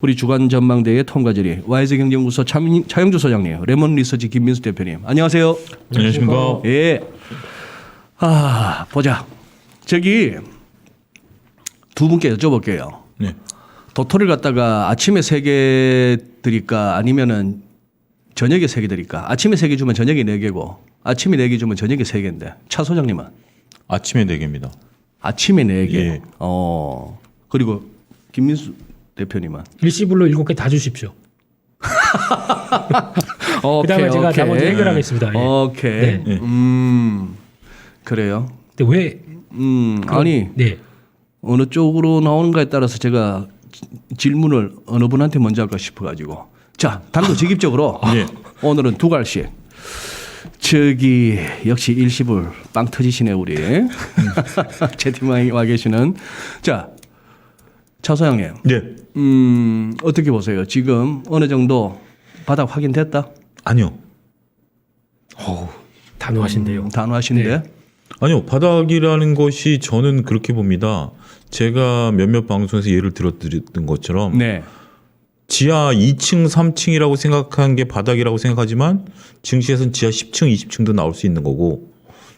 우리 주간 전망대의 통과제리 YS경제연구소 차영주 소장님, 레몬리서치 김민수 대표님, 안녕하세요. 안녕하십니까. 예. 보자. 저기 두 분께 여쭤볼게요. 네. 도토리를 갖다가 아침에 3개 드릴까 아니면은 저녁에 3개 드릴까? 아침에 3개 주면 저녁에 4개고 아침에 4개 주면 저녁에 3개인데 차 소장님은 아침에 4개입니다. 아침에 4개. 예. 그리고 김민수 대표님은 일시불로 7개 다 주십시오. 그다음에 제가 나머지 해결하겠습니다. 예. 오케이. 네. 그래요. 근데 왜? 아니 네. 어느 쪽으로 나오는가에 따라서 제가 질문을 어느 분한테 먼저 할까 싶어가지고 자 단도직입적으로 예. 오늘은 두 갈씩 저기 역시 일시불 빵 터지시네 우리 채팅방에 와 계시는 차 소장님. 네. 어떻게 보세요? 지금 어느 정도 바닥 확인됐다? 아니요. 단호하신데요. 단호하신데? 네. 아니요. 바닥이라는 것이 저는 그렇게 봅니다. 제가 몇몇 방송에서 예를 들었던 것처럼 네. 지하 2층, 3층이라고 생각한 게 바닥이라고 생각하지만 증시에서는 지하 10층, 20층도 나올 수 있는 거고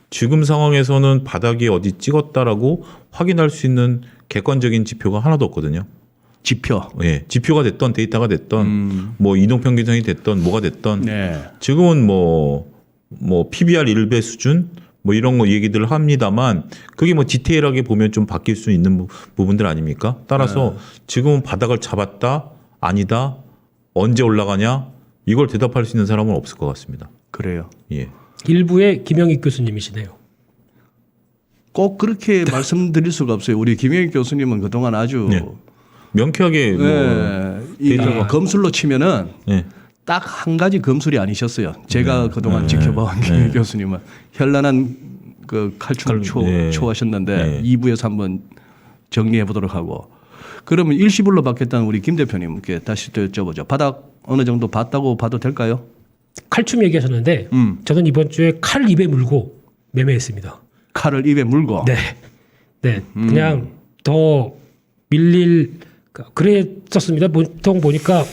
지금 상황에서는 바닥이 어디 찍었다라고 확인할 수 있는 객관적인 지표가 하나도 없거든요. 지표. 예, 지표가 됐던 데이터가 됐던 뭐 이동평균선이 됐던 뭐가 됐던 네. 지금은 뭐 PBR 1배 수준 뭐 이런 거 얘기들을 합니다만 그게 뭐 디테일하게 보면 좀 바뀔 수 있는 부분들 아닙니까? 따라서 지금은 바닥을 잡았다 아니다 언제 올라가냐 이걸 대답할 수 있는 사람은 없을 것 같습니다. 그래요. 예. 일부의 김영익 교수님이시네요. 꼭 그렇게 말씀드릴 수가 없어요. 우리 김영익 교수님은 그동안 아주 네. 명쾌하게 뭐 이 데이터가- 검술로 치면은 예. 딱 한 가지 검술이 아니셨어요. 제가 그동안 지켜본 김영익 교수님은 현란한 그 칼춤을 초하셨는데 2부에서 한번 정리해 보도록 하고 그러면 일시불로 받겠다는 우리 김 대표님께 다시 또 여쭤보죠. 바닥 어느 정도 봤다고 봐도 될까요? 칼춤 얘기하셨는데 저는 이번 주에 칼 입에 물고 매매했습니다. 칼을 입에 물고. 네. 네. 그냥 더 밀릴 그랬었습니다. 보통 보니까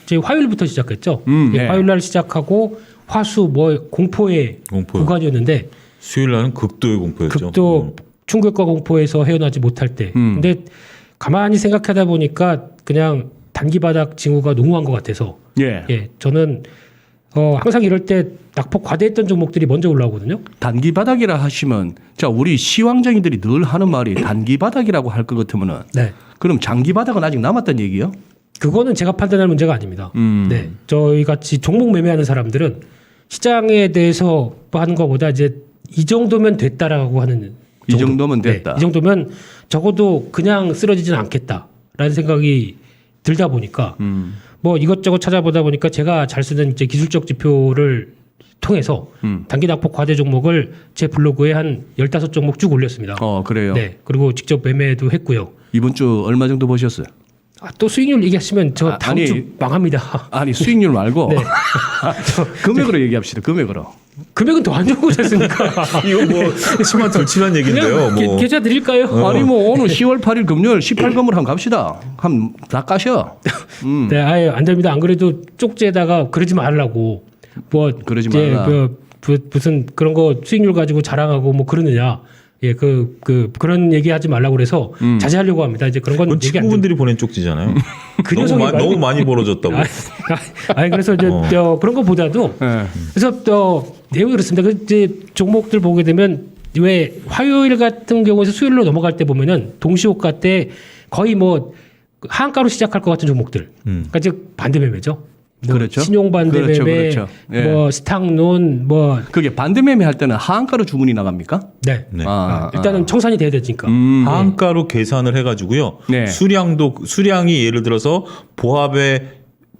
제 화요일부터 시작했죠. 네. 화요일 날 시작하고 화수 공포의 구간이었는데 수요일 날은 극도의 공포였죠. 극도 충격과 공포에서 헤어나지 못할 때. 근데 가만히 생각하다 보니까 그냥 단기바닥 징후가 농후한 것 같아서 예. 저는 항상 이럴 때 낙폭 과대했던 종목들이 먼저 올라오거든요. 단기 바닥이라 하시면 자 우리 시황쟁이들이 늘 하는 말이 단기 바닥이라고 할 것 같으면은 네. 그럼 장기 바닥은 아직 남았다는 얘기요? 그거는 제가 판단할 문제가 아닙니다. 네. 저희 같이 종목 매매하는 사람들은 시장에 대해서 하는 것보다 이제 이 정도면 됐다라고 하는 이 정도면 됐다. 네. 이 정도면 적어도 그냥 쓰러지진 않겠다라는 생각이 들다 보니까 뭐 이것저것 찾아보다 보니까 제가 잘 쓰는 이제 기술적 지표를 통해서 단기 낙폭 과대 종목을 제 블로그에 한 15종목 쭉 올렸습니다. 그래요. 네. 그리고 직접 매매도 했고요. 이번 주 얼마 정도 보셨어요? 또 수익률 얘기하시면 저 다음 주 망합니다. 아니 수익률 말고 네. 금액으로 얘기합시다. 금액으로. 금액은 더 안 좋은 거지 않습니까? 이거 뭐 치마 돌치란 얘기인데요. 그냥 계좌 드릴까요? 아니 뭐 오늘 10월 8일 금요일 18금을 한번 갑시다. 한번 다 까셔. 네, 아예 안 됩니다. 안 그래도 쪽지에다가 그러지 말라고 뭐 그러지 이제 말라. 무슨 그런 거 수익률 가지고 자랑하고 뭐 그러느냐. 예, 그런 얘기하지 말라고 그래서 자제하려고 합니다. 이제 그런 건 그건 얘기 안 친구분들이 보낸 쪽지잖아요. 그 녀석이 너무 많이 벌어졌다고. 아니 그래서 이제 그런 거보다도 네. 그래서 내용이 그렇습니다. 그 이제 종목들 보게 되면 왜 화요일 같은 경우에서 수요일로 넘어갈 때 보면은 동시호가 때 거의 뭐 하한가로 시작할 것 같은 종목들. 그러니까 즉 반대 매매죠. 뭐 그렇죠. 신용 반대 그렇죠, 매매, 그렇죠. 예. 뭐 스탁론, 뭐 그게 반대 매매 할 때는 하한가로 주문이 나갑니까? 네. 네. 일단은 청산이 돼야 되니까. 하한가로 계산을 해가지고요. 네. 수량이 예를 들어서 보합에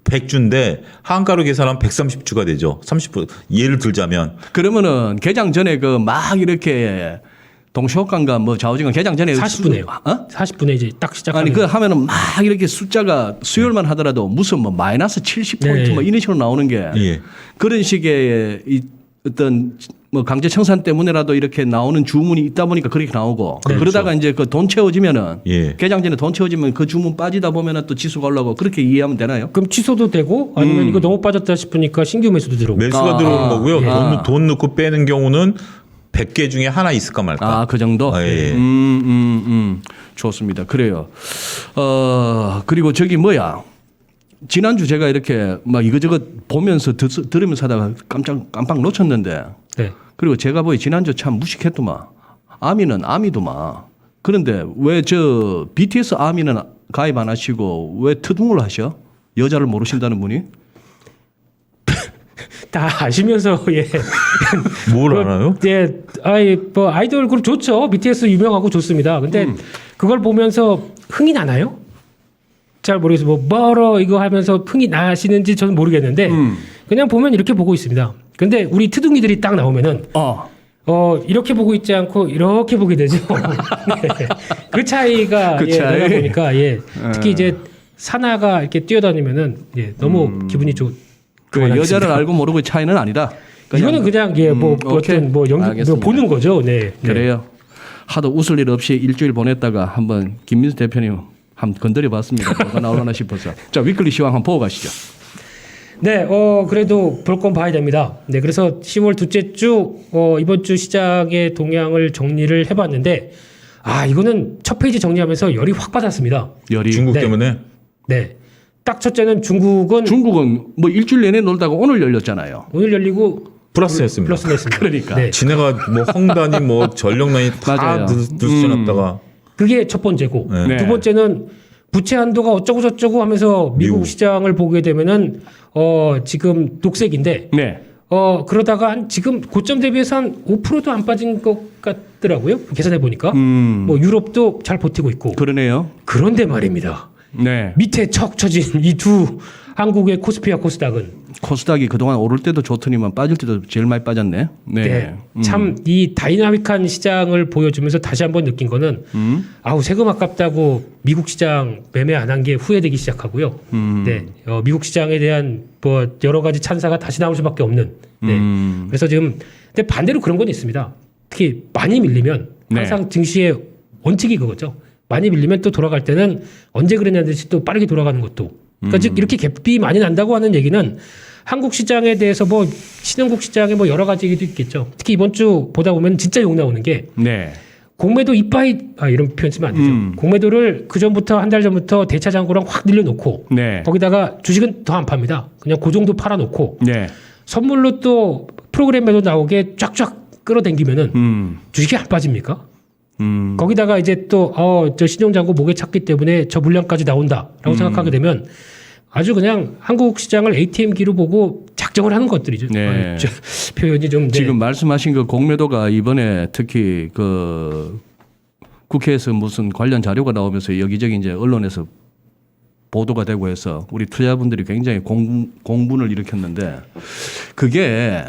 100주인데 하한가로 계산하면 130주가 되죠. 30% 예를 들자면 그러면은 개장 전에 그 막 이렇게 동시호가인가 뭐 좌우지간 개장 전에 40분에요. 40분에 이제 딱 시작하는. 아니 그 하면은 막 이렇게 숫자가 수요일만 하더라도 무슨 뭐 마이너스 70포인트 네. 뭐 이런 식으로 나오는 게 예. 그런 식의 이 어떤 뭐 강제 청산 때문에라도 이렇게 나오는 주문이 있다 보니까 그렇게 나오고 네, 그러다가 이제 그 돈 채워지면은 예. 개장 전에 돈 채워지면 그 주문 빠지다 보면은 또 지수가 올라가고 그렇게 이해하면 되나요? 그럼 취소도 되고 아니면 이거 너무 빠졌다 싶으니까 신규 매수도 들어오고. 매수가 들어오는 거고요. 예. 돈 넣고 빼는 경우는 100개 중에 하나 있을까 말까. 아, 그 정도? 예. 좋습니다. 그래요. 그리고 저기 뭐야. 지난주 제가 이렇게 막 이거저것 보면서 들으면서 하다가 깜빡 놓쳤는데 네. 그리고 제가 보기 지난주 참 무식했더만. 아미는 아미도만. 그런데 왜 저 BTS 아미는 가입 안 하시고 왜 트둥을 하셔? 여자를 모르신다는 분이? 다 아시면서 예. 뭘 알아요? 예, 뭐 아이돌 그룹 좋죠. BTS 유명하고 좋습니다. 근데 그걸 보면서 흥이 나나요? 잘 모르겠어요. 뭐 뭐러 이거 하면서 흥이 나시는지 저는 모르겠는데 그냥 보면 이렇게 보고 있습니다. 근데 우리 트둥이들이 딱 나오면은 이렇게 보고 있지 않고 이렇게 보게 되죠. 네. 그 차이가 그 예, 차이? 내가 보니까 예. 특히 이제 사나가 이렇게 뛰어다니면은 예, 너무 기분이 좋. 그 여자를 알고 모르고의 차이는 아니다. 이거는 그냥 예, 뭐 오케이. 어떤 뭐 연기 뭐 알겠습니다. 보는 거죠. 네. 네. 그래요. 하도 웃을 일 없이 일주일 보냈다가 한번 김민수 대표님 한번 건드려봤습니다. 뭐가 나오려나 싶어서. 자, 위클리 시황 한번 보고 가시죠. 네, 그래도 볼 건 봐야 됩니다. 네, 그래서 10월 둘째 주, 이번 주 시장의 동향을 정리를 해봤는데, 이거는 첫 페이지 정리하면서 열이 확 받았습니다. 열이. 중국 네. 때문에 네. 딱 첫째는 중국은 중국은 뭐 일주일 내내 놀다가 오늘 열렸잖아요. 오늘 열리고 플러스였습니다. 플러스 냈습니다. 그러니까. 네. 지네가 뭐 헝단이 뭐 전력난이 다 맞아요. 들쑤놨다가 그게 첫 번째고, 네. 두 번째는 부채 한도가 어쩌고 저쩌고 하면서 미국 미국. 시장을 보게 되면은, 지금 녹색인데, 네. 그러다가 지금 고점 대비해서 한 5%도 안 빠진 것 같더라고요. 계산해 보니까. 뭐 유럽도 잘 버티고 있고. 그러네요. 그런데 말입니다. 네. 밑에 척 처진 이 두 한국의 코스피와 코스닥은 코스닥이 그동안 오를 때도 좋더니만 빠질 때도 제일 많이 빠졌네. 네. 참 이 다이나믹한 시장을 보여주면서 다시 한번 느낀 거는 세금 아깝다고 미국 시장 매매 안 한 게 후회되기 시작하고요. 네, 미국 시장에 대한 뭐 여러 가지 찬사가 다시 나올 수밖에 없는. 네, 그래서 지금 근데 반대로 그런 건 있습니다. 특히 많이 밀리면 항상 증시의 원칙이 그거죠. 많이 밀리면 또 돌아갈 때는 언제 그랬냐 듯이 또 빠르게 돌아가는 것도. 그러니까 즉 이렇게 갭이 많이 난다고 하는 얘기는 한국 시장에 대해서 뭐 신흥국 시장에 뭐 여러 가지 얘기도 있겠죠. 특히 이번 주 보다 보면 진짜 욕 나오는 게 네. 공매도 이빠이 이런 표현 쓰면 안 되죠. 공매도를 그 전부터 한 달 전부터 대차장고랑 확 늘려놓고 네. 거기다가 주식은 더 안 팝니다. 그냥 그 정도 팔아놓고 네. 선물로 또 프로그램에도 나오게 쫙쫙 끌어당기면은 주식이 안 빠집니까? 거기다가 이제 또 저 신용장고 목에 찼기 때문에 저 물량까지 나온다라고 생각하게 되면 아주 그냥 한국 시장을 ATM기로 보고 작정을 하는 것들이죠. 네. 표현이 좀 네. 지금 말씀하신 그 공매도가 이번에 특히 그 국회에서 무슨 관련 자료가 나오면서 여기저기 이제 언론에서 보도가 되고 해서 우리 투자분들이 굉장히 공분을 일으켰는데 그게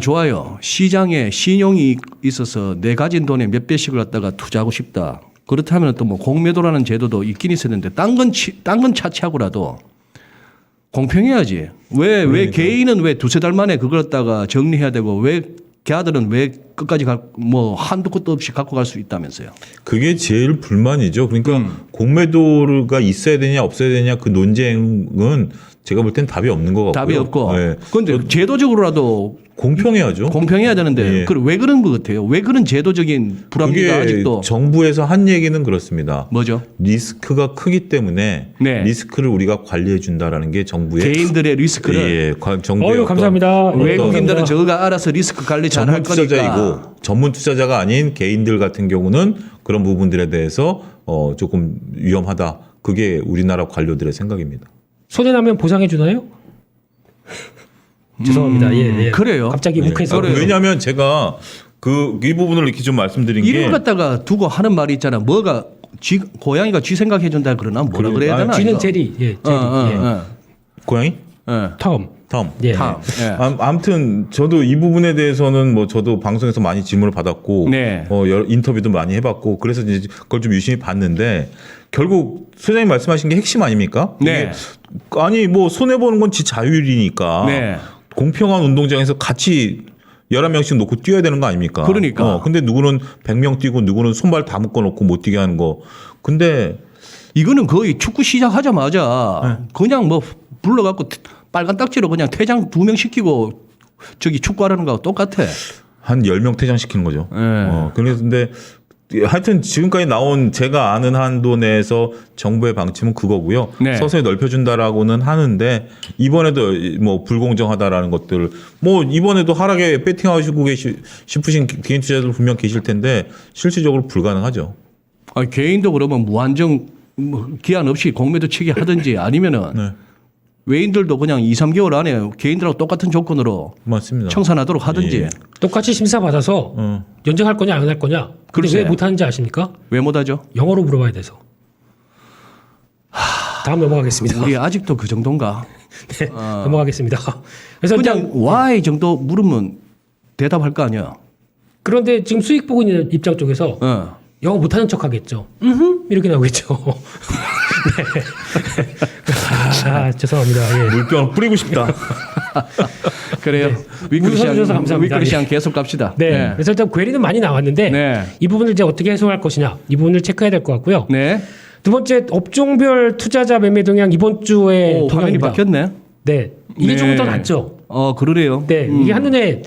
좋아요. 시장에 신용이 있어서 내 가진 돈의 몇 배씩을 갖다가 투자하고 싶다. 그렇다면 또 뭐 공매도라는 제도도 있긴 있어야 되는데 딴 건 차치하고라도 공평해야지. 왜 개인은 왜 두세 달 만에 그걸 갖다가 정리해야 되고 왜 걔들은 왜 끝까지 뭐 한도 끝도 없이 갖고 갈 수 있다면서요. 그게 제일 불만이죠. 그러니까 공매도가 있어야 되냐 없어야 되냐 그 논쟁은 제가 볼 땐 답이 없는 것 같고요. 답이 없고. 네. 그런데 제도적으로라도 공평해야죠. 공평해야 되는데 예. 왜 그런 것 같아요? 왜 그런 제도적인 불합리가 아직도 정부에서 한 얘기는 그렇습니다. 뭐죠? 리스크가 크기 때문에 네. 리스크를 우리가 관리해 준다라는 게 정부의 개인들의 리스크를 정부의 감사합니다. 외국인들은 저거가 알아서 리스크 관리 잘 할 전문 거니까. 투자자이고 전문 투자자가 아닌 개인들 같은 경우는 그런 부분들에 대해서 조금 위험하다. 그게 우리나라 관료들의 생각입니다. 손해나면 보상해 주나요? 죄송합니다. 예. 그래요. 갑자기 욱해서. 왜냐하면 제가 이 부분을 이렇게 좀 말씀드린 게 이름 갖다가 두고 하는 말이 있잖아. 뭐가 고양이가 쥐 생각해 준다 그러나 뭐라 그래야 되나? 쥐는 이거? 제리. 예, 제리. 고양이? 텀. 예. 다음. 예. 아무튼 저도 이 부분에 대해서는 뭐 저도 방송에서 많이 질문을 받았고 네. 인터뷰도 많이 해봤고 그래서 이제 그걸 좀 유심히 봤는데 결국 소장님 말씀하신 게 핵심 아닙니까? 네. 아니 뭐 손해 보는 건 지 자율이니까 네. 공평한 운동장에서 같이 11명씩 놓고 뛰어야 되는 거 아닙니까? 그러니까. 근데 누구는 100명 뛰고 누구는 손발 다 묶어 놓고 못 뛰게 하는 거. 근데 이거는 거의 축구 시작하자마자 그냥 뭐 불러갖고 빨간 딱지로 그냥 퇴장 2명 시키고 저기 축구하라는 거하고 똑같아. 한 10명 퇴장시키는 거죠. 그런데 하여튼 지금까지 나온 제가 아는 한도 내에서 정부의 방침은 그거고요. 네. 서서히 넓혀준다라고는 하는데 이번에도 뭐 불공정하다라는 것들 뭐 이번에도 하락에 배팅하시고 싶으신 개인 투자자들 분명 계실 텐데 실질적으로 불가능하죠. 아니, 개인도 그러면 무한정 뭐 기한 없이 공매도 치게 하든지 아니면은 네. 외인들도 그냥 2, 3개월 안에 개인들하고 똑같은 조건으로 맞습니다. 청산하도록 하든지. 예. 똑같이 심사 받아서 연장할 거냐 안 할 거냐. 근데 글쎄. 왜 못하는지 아십니까? 왜 못하죠? 영어로 물어봐야 돼서. 다음 넘어가겠습니다. 우리 아직도 그 정도인가? 네, 넘어가겠습니다. 그래서 그냥 일단 why 정도 물으면 대답할 거 아니야. 그런데 지금 수익 보고 있는 입장 쪽에서 영어 못하는 척 하겠죠. 이렇게 나오겠죠. 네. 죄송합니다. 예. 물병 뿌리고 싶다. 그래요. 웃어주셔서 감사합니다. 위클리시안 계속 갑시다. 네. 그래서 일단 괴리는 많이 나왔는데 네. 이 부분을 이제 어떻게 해소할 것이냐 이 부분을 체크해야 될 것 같고요. 네. 두 번째 업종별 투자자 매매 동향 이번 주에 오, 화면이 동향입니다. 바뀌었네. 네, 이게 네. 조금 더 낫죠. 그러네요. 네, 이게 한눈에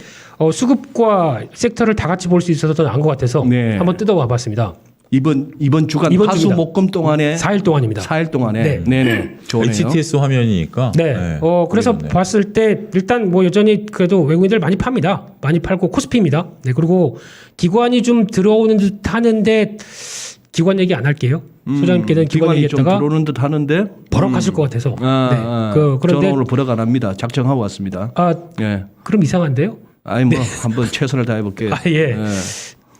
수급과 섹터를 다 같이 볼 수 있어서 더 나은 것 같아서 네. 한번 뜯어와봤습니다. 이번 주간 이번 화수 주입니다. 목금 동안에 4일 동안입니다. 4일 동안에 네. 네네. 좋네요. HTS 화면이니까. 네. 그래서 모르겠네. 봤을 때 일단 뭐 여전히 그래도 외국인들 많이 팝니다. 많이 팔고 코스피입니다. 네. 그리고 기관이 좀 들어오는 듯 하는데 기관 얘기 안 할게요. 소장님께는 기관 기관이 좀 얘기했다가 들어오는 듯 하는데 버럭하실 것 같아서. 저는 그런데 오늘 버럭 안 합니다. 작정하고 왔습니다. 예. 그럼 이상한데요? 아니 뭐 한번 최선을 다해 볼게요. 예.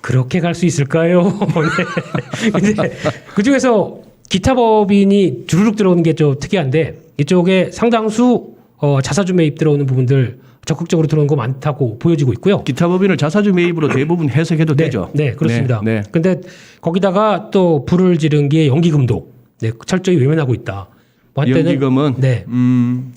그렇게 갈 수 있을까요? 네. 근데 그 중에서 기타 법인이 주르륵 들어오는 게 좀 특이한데 이쪽에 상당수 자사주 매입 들어오는 부분들 적극적으로 들어오는 거 많다고 보여지고 있고요. 기타 법인을 자사주 매입으로 대부분 해석해도 되죠. 네, 그렇습니다. 네. 근데 거기다가 또 불을 지른 게 연기금도 철저히 외면하고 있다. 뭐 한때는 연기금은 네.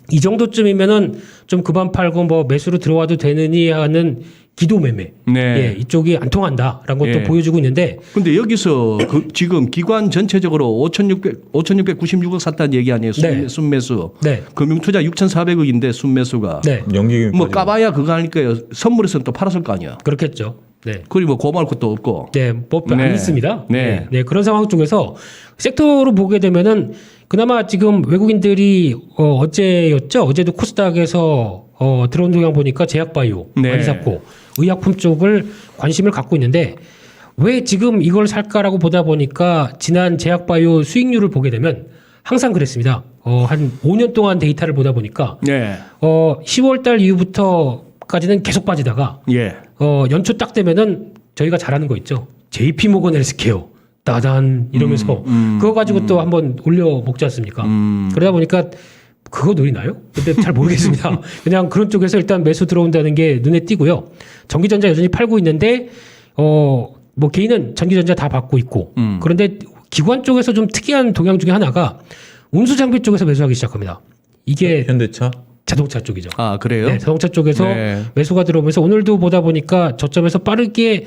이 정도쯤이면은 좀 그만 팔고 뭐 매수로 들어와도 되느니 하는 기도 매매. 네. 예, 이쪽이 안 통한다라는 것도 예. 보여주고 있는데 근데 여기서 지금 기관 전체적으로 5,696억 샀다는 얘기 아니에요? 네. 순매수. 네. 금융투자 6,400억인데 순매수가. 네. 연기금이 뭐 빠지고. 까봐야 그거 하니까요. 선물에서는 또 팔았을 거 아니야. 그렇겠죠. 네. 그리고 뭐 고마울 것도 없고. 네, 뭐 안 네. 있습니다. 네. 네, 그런 상황 쪽에서 섹터로 보게 되면은 그나마 지금 외국인들이 어제였죠. 어제도 코스닥에서 들어온 동향 보니까 제약바이오 네. 많이 샀고 의약품 쪽을 관심을 갖고 있는데 왜 지금 이걸 살까라고 보다 보니까 지난 제약바이오 수익률을 보게 되면 항상 그랬습니다. 한 5년 동안 데이터를 보다 보니까 네. 10월달 이후부터까지는 계속 빠지다가 예. 연초 딱 되면은 저희가 잘하는 거 있죠. JP 모건 헬스케어 따단 이러면서 그거 가지고 또 한번 올려 먹지 않습니까? 그러다 보니까 그거 노리나요? 근데 잘 모르겠습니다. 그냥 그런 쪽에서 일단 매수 들어온다는 게 눈에 띄고요. 전기전자 여전히 팔고 있는데 뭐 개인은 전기전자 다 받고 있고 그런데 기관 쪽에서 좀 특이한 동향 중에 하나가 운수장비 쪽에서 매수하기 시작합니다. 이게 현대차? 자동차 쪽이죠. 아 그래요? 네, 자동차 쪽에서 네. 매수가 들어오면서 오늘도 보다 보니까 저점에서 빠르게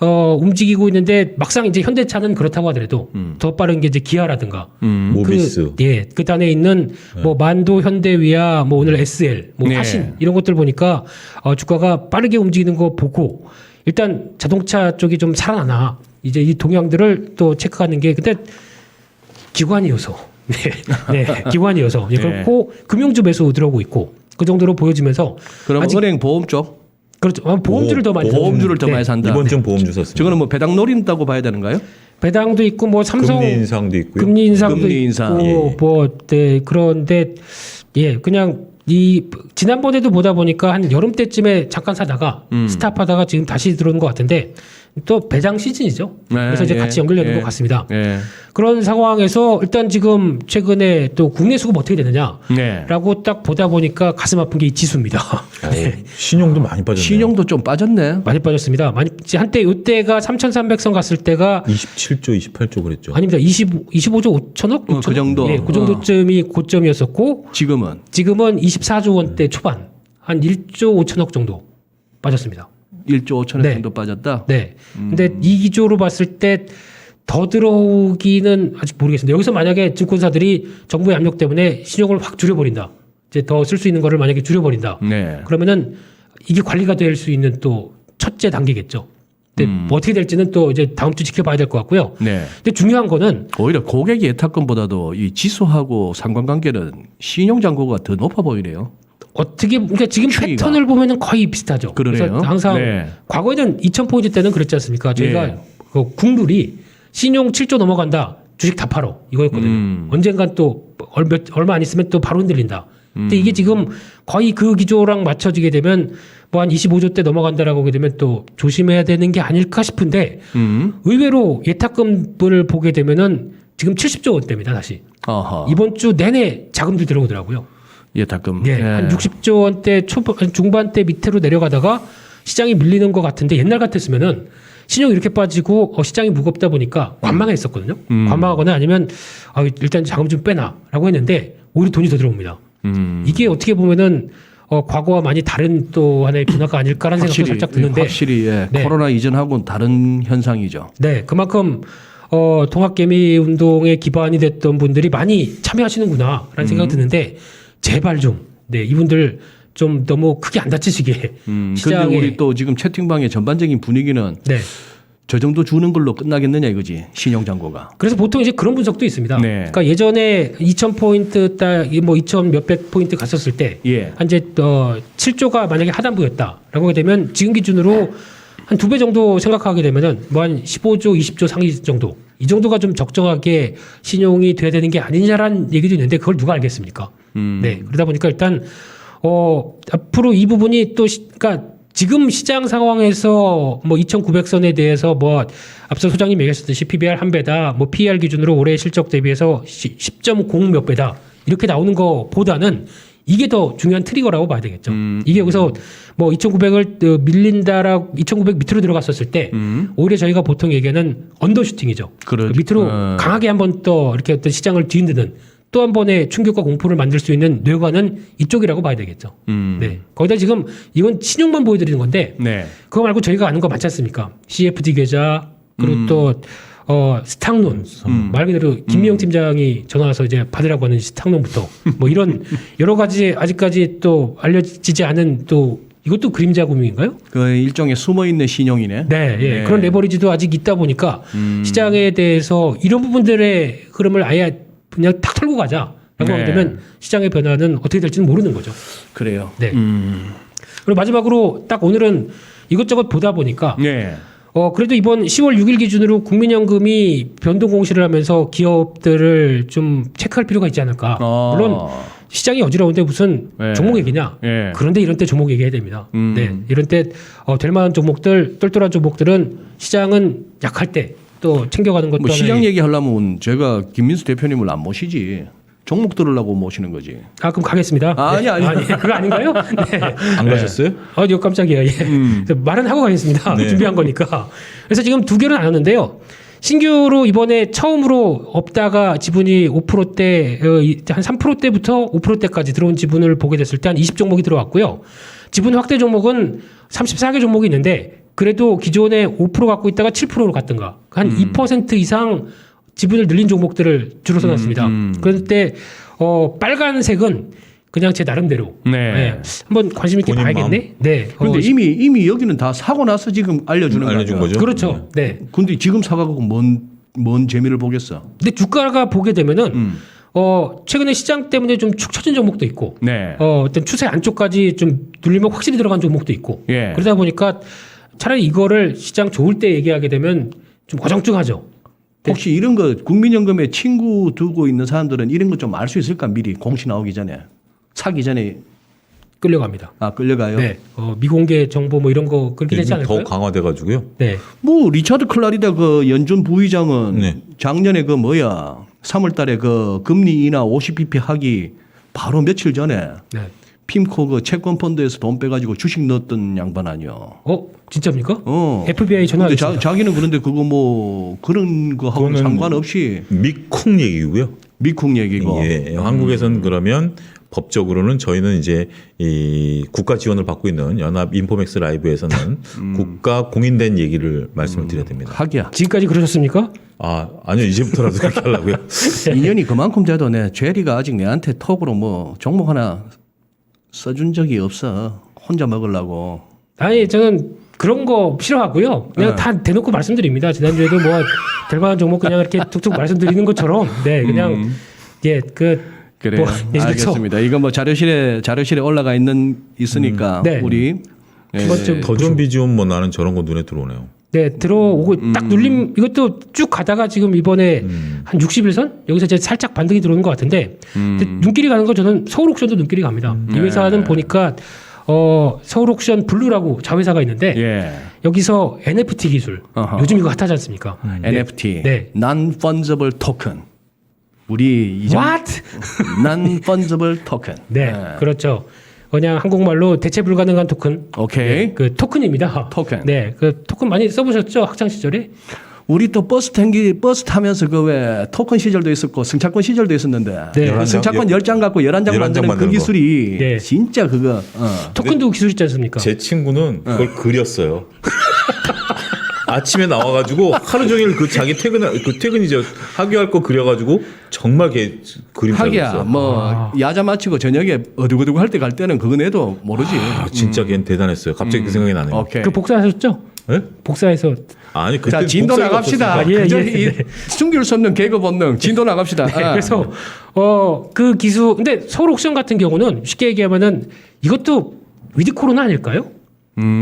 움직이고 있는데 막상 이제 현대차는 그렇다고 하더라도 더 빠른 게 이제 기아라든가 모비스. 그 단에 있는 뭐 만도, 현대위아, 뭐 오늘 SL, 뭐 네. 화신 이런 것들 보니까 주가가 빠르게 움직이는 거 보고 일단 자동차 쪽이 좀 살아나나 이제 이 동향들을 또 체크하는 게 근데 기관이어서 네, 기관이어서 네. 그렇고 금융주 매수 들어오고 있고 그 정도로 보여지면서 그럼 아직- 은행 보험 쪽 그렇죠. 보험주를 더 많이 보험주를 더 네. 많이 산다. 이번 좀 보험 주셨습니다. 저거는 뭐 배당 노린다고 봐야 되는가요? 배당도 있고 뭐 삼성 금리 인상도 있고요. 금리 인상도 금리 인상, 있고 예. 뭐 네, 그런데 그냥 이 지난번에도 보다 보니까 한 여름 때쯤에 잠깐 사다가 스탑하다가 지금 다시 들어오는 것 같은데 또 배당 시즌이죠. 네, 그래서 이제 예, 같이 연결되는 예. 것 같습니다. 네. 그런 상황에서 일단 지금 최근에 또 국내 수급 어떻게 되느냐라고 네. 딱 보다 보니까 가슴 아픈 게 이 지수입니다. 신용도 많이 빠졌네요. 신용도 좀 빠졌네. 많이 빠졌습니다. 한때 이때가 3,300선 갔을 때가 27조, 28조 그랬죠. 아닙니다. 25조 5천억? 그 정도. 예, 그 정도쯤이 고점이었었고 지금은 지금은 24조 원대 초반 한 1조 5천억 정도 빠졌습니다. 1조 5천억 네. 정도 빠졌다. 네. 근데 이 기조로 봤을 때 더 들어오기는 아직 모르겠습니다. 여기서 만약에 증권사들이 정부의 압력 때문에 신용을 확 줄여버린다. 이제 더 쓸 수 있는 거를 만약에 줄여버린다. 네. 그러면은 이게 관리가 될 수 있는 또 첫째 단계겠죠. 근데 뭐 어떻게 될지는 또 이제 다음 주 지켜봐야 될 것 같고요. 네. 근데 중요한 거는 오히려 고객 예탁금보다도 이 지수하고 상관관계는 신용잔고가 더 높아 보이네요. 어떻게 그러니까 지금 추이가. 패턴을 보면은 거의 비슷하죠. 그러네요. 그래서 항상 네. 과거에는 2,000포인트 때는 그랬지 않습니까? 저희가 네. 그 국룰이 신용 7조 넘어간다. 주식 다 팔어. 이거였거든요. 언젠간 또 얼마 안 있으면 또 바로 흔들린다. 근데 이게 지금 거의 그 기조랑 맞춰지게 되면 뭐 한 25조 대 넘어간다라고 하게 되면 또 조심해야 되는 게 아닐까 싶은데 의외로 예탁금을 보게 되면은 지금 70조 원대입니다. 다시. 아하. 이번 주 내내 자금들 들어오더라고요. 예탁금. 예, 네. 한 60조 원대 중반대 밑으로 내려가다가 시장이 밀리는 것 같은데 옛날 같았으면은 신용이 이렇게 빠지고 시장이 무겁다 보니까 관망했었거든요. 관망하거나 아니면 일단 자금 좀 빼놔라고 했는데 오히려 돈이 더 들어옵니다. 이게 어떻게 보면은 과거와 많이 다른 또 하나의 변화가 아닐까라는 생각도 살짝 드는데 확실히 예, 네. 코로나 이전하고는 다른 현상이죠. 네, 그만큼 동학개미 운동에 기반이 됐던 분들이 많이 참여하시는구나라는 생각이 드는데 제발 좀 네, 이분들 좀 너무 크게 안 다치시게 근데 시장에 우리 또 지금 채팅방의 전반적인 분위기는 네. 저 정도 주는 걸로 끝나겠느냐 이거지 신용잔고가. 그래서 보통 이제 그런 분석도 있습니다. 네. 그러니까 예전에 2,000포인트 뭐 2,000 몇백 포인트 갔었을 때 예. 한 이제 7조가 만약에 하단부였다라고 하게 되면 지금 기준으로 한 2배 정도 생각하게 되면은 뭐 한 15조, 20조 상위 정도 이 정도가 좀 적정하게 신용이 돼야 되는 게 아니냐라는 얘기도 있는데 그걸 누가 알겠습니까? 네. 그러다 보니까 일단 앞으로 이 부분이 또 그러니까 지금 시장 상황에서 뭐 2,900선에 대해서 뭐 앞서 소장님 얘기하셨듯이 PBR 한 배다, 뭐 PER 기준으로 올해 실적 대비해서 10.0 몇 배다 이렇게 나오는 거보다는 이게 더 중요한 트리거라고 봐야 되겠죠. 이게 여기서 뭐 2,900을 밀린다라고 2,900 밑으로 들어갔었을 때 오히려 저희가 보통 얘기하는 언더슈팅이죠. 그렇죠. 밑으로 강하게 한번 또 이렇게 어떤 시장을 뒤흔드는 또 한 번의 충격과 공포를 만들 수 있는 뇌관은 이쪽이라고 봐야 되겠죠. 네. 거기다 지금 이건 신용만 보여드리는 건데 네. 그거 말고 저희가 아는 거 많지 않습니까? CFD 계좌 그리고 또 스탁론 말 그대로 김미영 팀장이 전화 와서 이제 받으라고 하는 스탁론부터 뭐 이런 여러 가지 아직까지 또 알려지지 않은 또 이것도 그림자 금융인가요? 그 일종의 숨어 있는 신용이네. 네, 예. 네. 그런 레버리지도 아직 있다 보니까 시장에 대해서 이런 부분들의 흐름을 아예 그냥 탁 털고 가자라고 네. 하게 되면 시장의 변화는 어떻게 될지는 모르는 거죠. 그래요. 네. 그리고 마지막으로 딱 오늘은 이것저것 보다 보니까 네. 그래도 이번 10월 6일 기준으로 국민연금이 변동 공시를 하면서 기업들을 좀 체크할 필요가 있지 않을까. 물론 시장이 어지러운데 무슨 네. 종목 얘기냐. 네. 그런데 이런 때 종목 얘기해야 됩니다. 네. 이런 때 될 만한 종목들, 똘똘한 종목들은 시장은 약할 때 또 챙겨가는 것도 뭐 시장 하나의- 얘기하려면 제가 김민수 대표님을 안 모시지. 종목 들으려고 모시는 거지. 그럼 가겠습니다. 아니. 그거 아닌가요? 네. 안 가셨어요? 이거 깜짝이야. 예. 그래서 말은 하고 가겠습니다. 네. 준비한 거니까. 그래서 지금 두 개는 안 왔는데요. 신규로 이번에 처음으로 없다가 지분이 5%대, 한 3%대부터 5%대까지 들어온 지분을 보게 됐을 때 한 20종목이 들어왔고요. 지분 확대 종목은 34개 종목이 있는데 그래도 기존에 5% 갖고 있다가 7%로 갔던가. 한 2% 이상 지분을 늘린 종목들을 주로 써놨습니다. 그런데 빨간색은 그냥 제 나름대로 네. 한번 관심 있게 본인 봐야겠네. 네. 근데 이미 여기는 다 사고 나서 지금 알려주는 알려준 거죠. 거죠. 그렇죠. 네. 근데 지금 사가고 뭔 재미를 보겠어. 근데 주가가 보게 되면은 최근에 시장 때문에 좀 축 처진 종목도 있고 네. 어떤 추세 안쪽까지 좀 눌리면 확실히 들어간 종목도 있고 예. 그러다 보니까 차라리 이거를 시장 좋을 때 얘기하게 되면 좀 어정쩡하죠. 혹시 이런 거 국민연금에 친구 두고 있는 사람들은 이런 거 좀 알 수 있을까? 미리 공시 나오기 전에 사기 전에 끌려갑니다. 끌려가요. 네. 미공개 정보 뭐 이런 거 그렇게 되지 요즘 더 않을까요? 강화돼가지고요. 네. 뭐 리차드 클라리다 그 연준 부의장은 네. 작년에 3월달에 그 금리 인하 50bp 하기 바로 며칠 전에 네. 핌코 그 채권 펀드에서 돈 빼가지고 주식 넣었던 양반 아니요. 진짜입니까? 어. FBI 근데 전화하겠습니다. 자기는 그런데 그거 뭐 그런 거하고 그거는 상관없이 미쿵 얘기고요. 미국 얘기고. 예, 한국에선 그러면 법적으로는 저희는 이제 이 국가 지원을 받고 있는 연합 인포맥스 라이브에서는 국가 공인된 얘기를 말씀을 드려야 됩니다. 하기야. 지금까지 그러셨습니까? 아니요 이제부터라도 그렇게 하려고요. 인연이 그만큼 돼도 내 죄리가 아직 내한테 톡으로 뭐 종목 하나 써준 적이 없어. 혼자 먹으려고. 아니 저는 그런 거 싫어하고요. 그냥 다 대놓고 말씀드립니다. 지난주에도 뭐 될만한 종목 그냥 이렇게 툭툭 말씀드리는 것처럼 네 그냥 그래요. 뭐, 알겠습니다. 이거 뭐 자료실에 올라가 있으니까 네. 우리 한번 좀 더 좀 비지면 뭐 나는 저런 거 눈에 들어오네요. 네 들어오고 딱 눌림 이것도 쭉 가다가 지금 이번에 한 60일선 여기서 이제 살짝 반등이 들어오는 것 같은데 근데 눈길이 가는 거 저는 서울옥션도 눈길이 갑니다. 이 회사는 보니까 서울옥션 블루라고 자회사가 있는데 예. 여기서 NFT 기술 요즘 이거 핫하지 않습니까? NFT, 네. Non-Fungible Token. 우리 이제 What? Non-Fungible Token. 네, 그렇죠. 그냥 한국말로 대체 불가능한 토큰. 오케이. 네, 그 토큰입니다. 토큰. 네, 그 토큰 많이 써보셨죠 학창 시절에? 우리 또 버스 타면서 그 왜 토큰 시절도 있었고 승차권 시절도 있었는데 네. 그 승차권 10장 갖고 11장 11장 만드는 그 만드는 거. 기술이 네. 진짜 그거 토큰도 기술 있지 않습니까? 제 친구는 그걸 그렸어요. 아침에 나와가지고 하루 종일 그 자기 퇴근이죠 학교할 거 그려가지고 정말 걔 그림 잘 하기야 그렸어요. 뭐 야자 마치고 저녁에 어두고두고 할 때 갈 때는 그거 내도 모르지. 진짜 걔는 대단했어요. 갑자기 그 생각이 나네요. 오케이. 그 복사하셨죠? 네? 복사해서 아니 그때 자 진도 복사가 나갑시다. 없었으니까. 예, 그저 예, 이 네. 숨길 수 없는 개그 본능. 진도 나갑시다. 네, 그래서 그 기술 근데 서울 옥션 같은 경우는 쉽게 얘기하면은 이것도 위드 코로나 아닐까요?